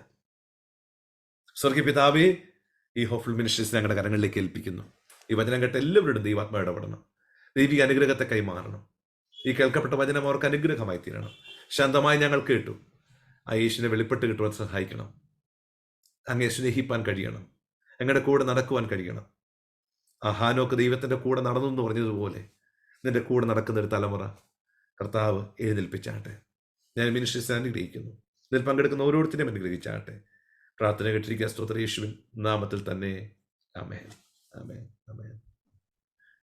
A: സ്വർഗീയ പിതാവേ, ഈ ഹോപ്പ്ഫുൾ മിനിസ്ട്രീസ് ഞങ്ങളുടെ കരങ്ങളിലേക്ക് ഏൽപ്പിക്കുന്നു. ഈ വചനം കേട്ട എല്ലാവരോടും ദൈവാത്മാവ് ഇടപെടണം. ദൈവിക അനുഗ്രഹത്തെ കൈമാറണം. ഈ കേൾക്കപ്പെട്ട വചനം അവർക്ക് അനുഗ്രഹമായി തീരണം. ശാന്തമായി ഞങ്ങൾ കേട്ടു. ആ യേശുവിനെ വെളിപ്പെട്ട് കിട്ടുവാൻ സഹായിക്കണം. അങ്ങേ സ്നേഹിപ്പാൻ കഴിയണം. ഞങ്ങളുടെ കൂടെ നടക്കുവാൻ കഴിയണം. ആ ഹാനോക്ക് ദൈവത്തിൻ്റെ കൂടെ നടന്നു എന്ന് പറഞ്ഞതുപോലെ നിന്റെ കൂടെ നടക്കുന്ന ഒരു തലമുറ കർത്താവ് എഴുന്നേൽപ്പിച്ചാട്ടെ. ഞാൻ മിനിസ്ട്രീസ് അനുഗ്രഹിക്കുന്നു. ഇതിൽ പങ്കെടുക്കുന്ന ഓരോരുത്തരെയും അനുഗ്രഹിച്ചാട്ടെ. പ്രാർത്ഥന കേട്ടിരിക്കുക സ്തോത്ര യേശുവിൻ നാമത്തിൽ തന്നെ. ആമേൻ, ആമേൻ, ആമേൻ.